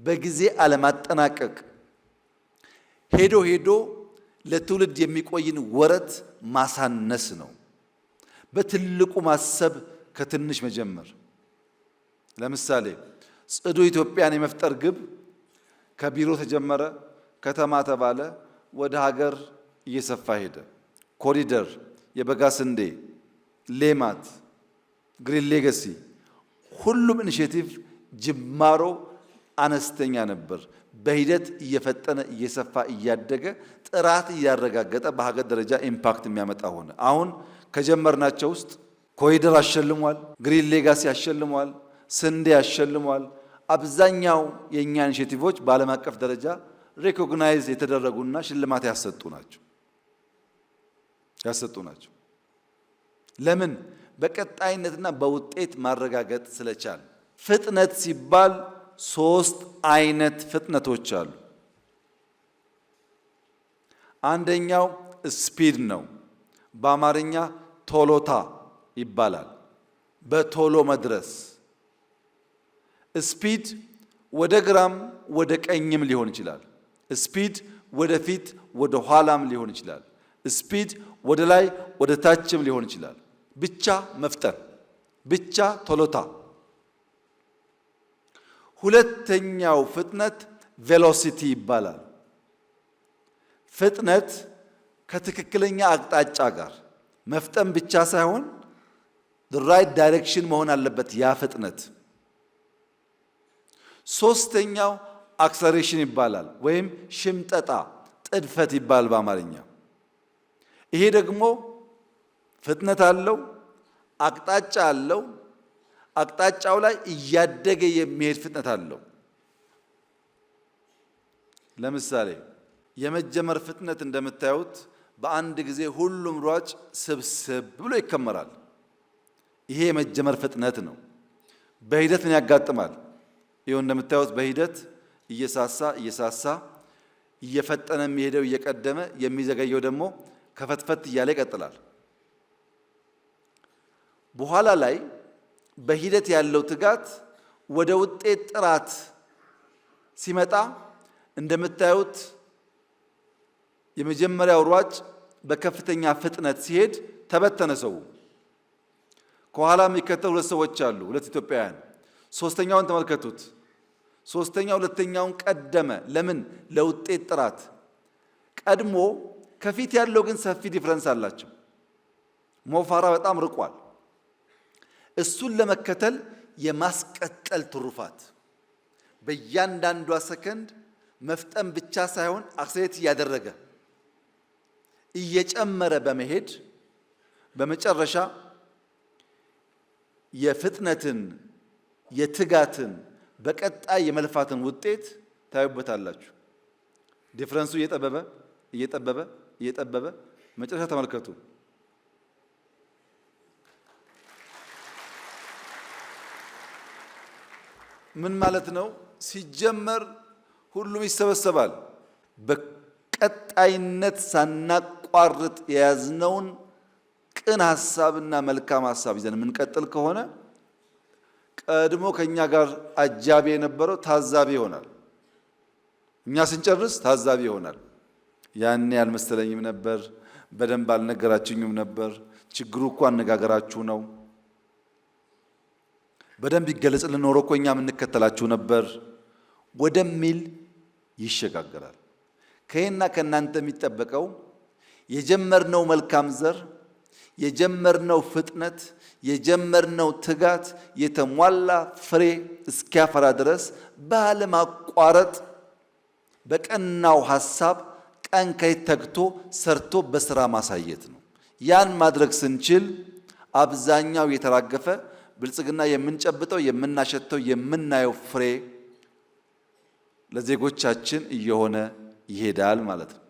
በጊዜ አለማጠናቀቅ፣ ሄዶ ሄዶ ለትውልድ የሚቆይን ወረት ማሳነስ ነው። በትልቁ ማሰብ፣ ከትንሽ መጀመር። ለምሳሌ ጽዱ ኢትዮጵያን የመፍጠር ግብ ከቢሮ ተጀመረ፣ ከተማ ተባለ፣ ወደ ሀገር እየሰፋ ሄደ። ኮሪደር፣ የበጋ ስንዴ፣ ሌማት፣ ግሪን ሌጋሲ፣ ሁሉም ኢኒሼቲቭ ጅማሮ አነስተኛ ነበር። በሂደት እየፈጠነ እየሰፋ እያደገ ጥራት እያረጋገጠ በሀገር ደረጃ ኢምፓክት የሚያመጣ ሆነ። አሁን ከጀመርናቸው ውስጥ ኮሪደር አሸልሟል፣ ግሪን ሌጋሲ አሸልሟል፣ ስንዴ አሸልሟል። አብዛኛው የእኛ ኢኒሼቲቮች በዓለም አቀፍ ደረጃ ሪኮግናይዝ የተደረጉና ሽልማት ያሰጡ ናቸው። ለምን? በቀጣይነትና በውጤት ማረጋገጥ ስለቻል። ፍጥነት ሲባል 3 አይነት ፍጥነቶች አሉ። አንደኛው ስፒድ ነው። በአማርኛ ቶሎታ ይባላል። በቶሎ መድረስ። ስፒድ ወደ ግራም ወደ ቀኝም ሊሆን ይችላል። ስፒድ ወደፊት ወደ ኋላም ሊሆን ይችላል። ስፒድ ወደ ላይ ወደ ታችም ሊሆን ይችላል። ብቻ መፍጠን፣ ብቻ ቶሎታ። ሁለተኛው ፍጥነት ቬሎሲቲ ይባላል። ፍጥነት ከትክክለኛ አቅጣጫ ጋር መፍጠን ብቻ ሳይሆን ራይት ዳይሬክሽን መሆን አለበት ያ ፍጥነት። ሶስተኛው አክሰሌሬሽን ይባላል፣ ወይም ሽምጠጣ፣ ጥድፈት ይባላል በአማርኛ። ይሄ ደግሞ ፍጥነት አለው፣ አቅጣጫ አለው። አቅጣጫው ላይ እያደገ የሚሄድ ፍጥነት አለው። ለምሳሌ የመጀመር ፍጥነት እንደምታዩት በአንድ ጊዜ ሁሉም ሯጭ ስብስብ ብሎ ይከመራል። ይሄ የመጀመር ፍጥነት ነው። በሂደት ምን ያጋጥማል? ይኸው እንደምታዩት በሂደት እየሳሳ እየፈጠነ የሚሄደው እየቀደመ፣ የሚዘገየው ደግሞ ከፈትፈት እያለ ይቀጥላል። በኋላ ላይ በሂደት ያለው ትጋት ወደ ውጤት ጥራት ሲመጣ እንደምታዩት የመጀመሪያው ሯጭ በከፍተኛ ፍጥነት ሲሄድ ተበተነ ሰው። ከኋላ የሚከተሉ 2 ሰዎች አሉ፣ 2 ኢትዮጵያውያን። ሶስተኛውን ተመልከቱት። ሶስተኛው ሁለተኛውን ቀደመ። ለምን? ለውጤት ጥራት። ቀድሞ ከፊት ያለው ግን ሰፊ ዲፍረንስ አላቸው። ሞፋራ በጣም ርቋል። እሱን ለመከተል የማስቀጠል ትሩፋት፣ በእያንዳንዷ ሰከንድ መፍጠን ብቻ ሳይሆን አክሰሌሬት እያደረገ እየጨመረ በመሄድ በመጨረሻ የፍጥነትን የትጋትን በቀጣይ የመልፋትን ውጤት ታዩበታላችሁ። ዲፍረንሱ እየጠበበ መጨረሻ ተመልከቱ። ምን ማለት ነው? ሲጀመር ሁሉም ይሰበሰባል። በቀጣይነት ሳናቋርጥ የያዝነውን ቅን ሐሳብና መልካም ሐሳብ ይዘን የምንቀጥል ከሆነ ቀድሞ ከኛ ጋር አጃቢ የነበረው ታዛቢ ይሆናል። እኛ ስንጨርስ ታዛቢ ይሆናል። ያኔ አልመሰለኝም ነበር፣ በደንብ አልነገራችሁኝም ነበር፣ ችግሩ እኮ አነጋገራችሁ ነው፣ በደንብ ይገለጽልን ኖሮ እኮ እኛ የምንከተላችሁ ነበር ወደሚል ይሸጋገራል። ከእኔና ከእናንተ የሚጠበቀው የጀመርነው መልካም ዘር፣ የጀመርነው ፍጥነት፣ የጀመርነው ትጋት የተሟላ ፍሬ እስኪያፈራ ድረስ ባለማቋረጥ በቀናው ሐሳብ ቀን ከሌት ተግቶ ሰርቶ በስራ ማሳየት ነው። ያን ማድረግ ስንችል አብዛኛው የተራገፈ ብልጽግና የምንጨብጠው የምናሸተው የምናየው ፍሬ ለዜጎቻችን እየሆነ ይሄዳል ማለት ነው።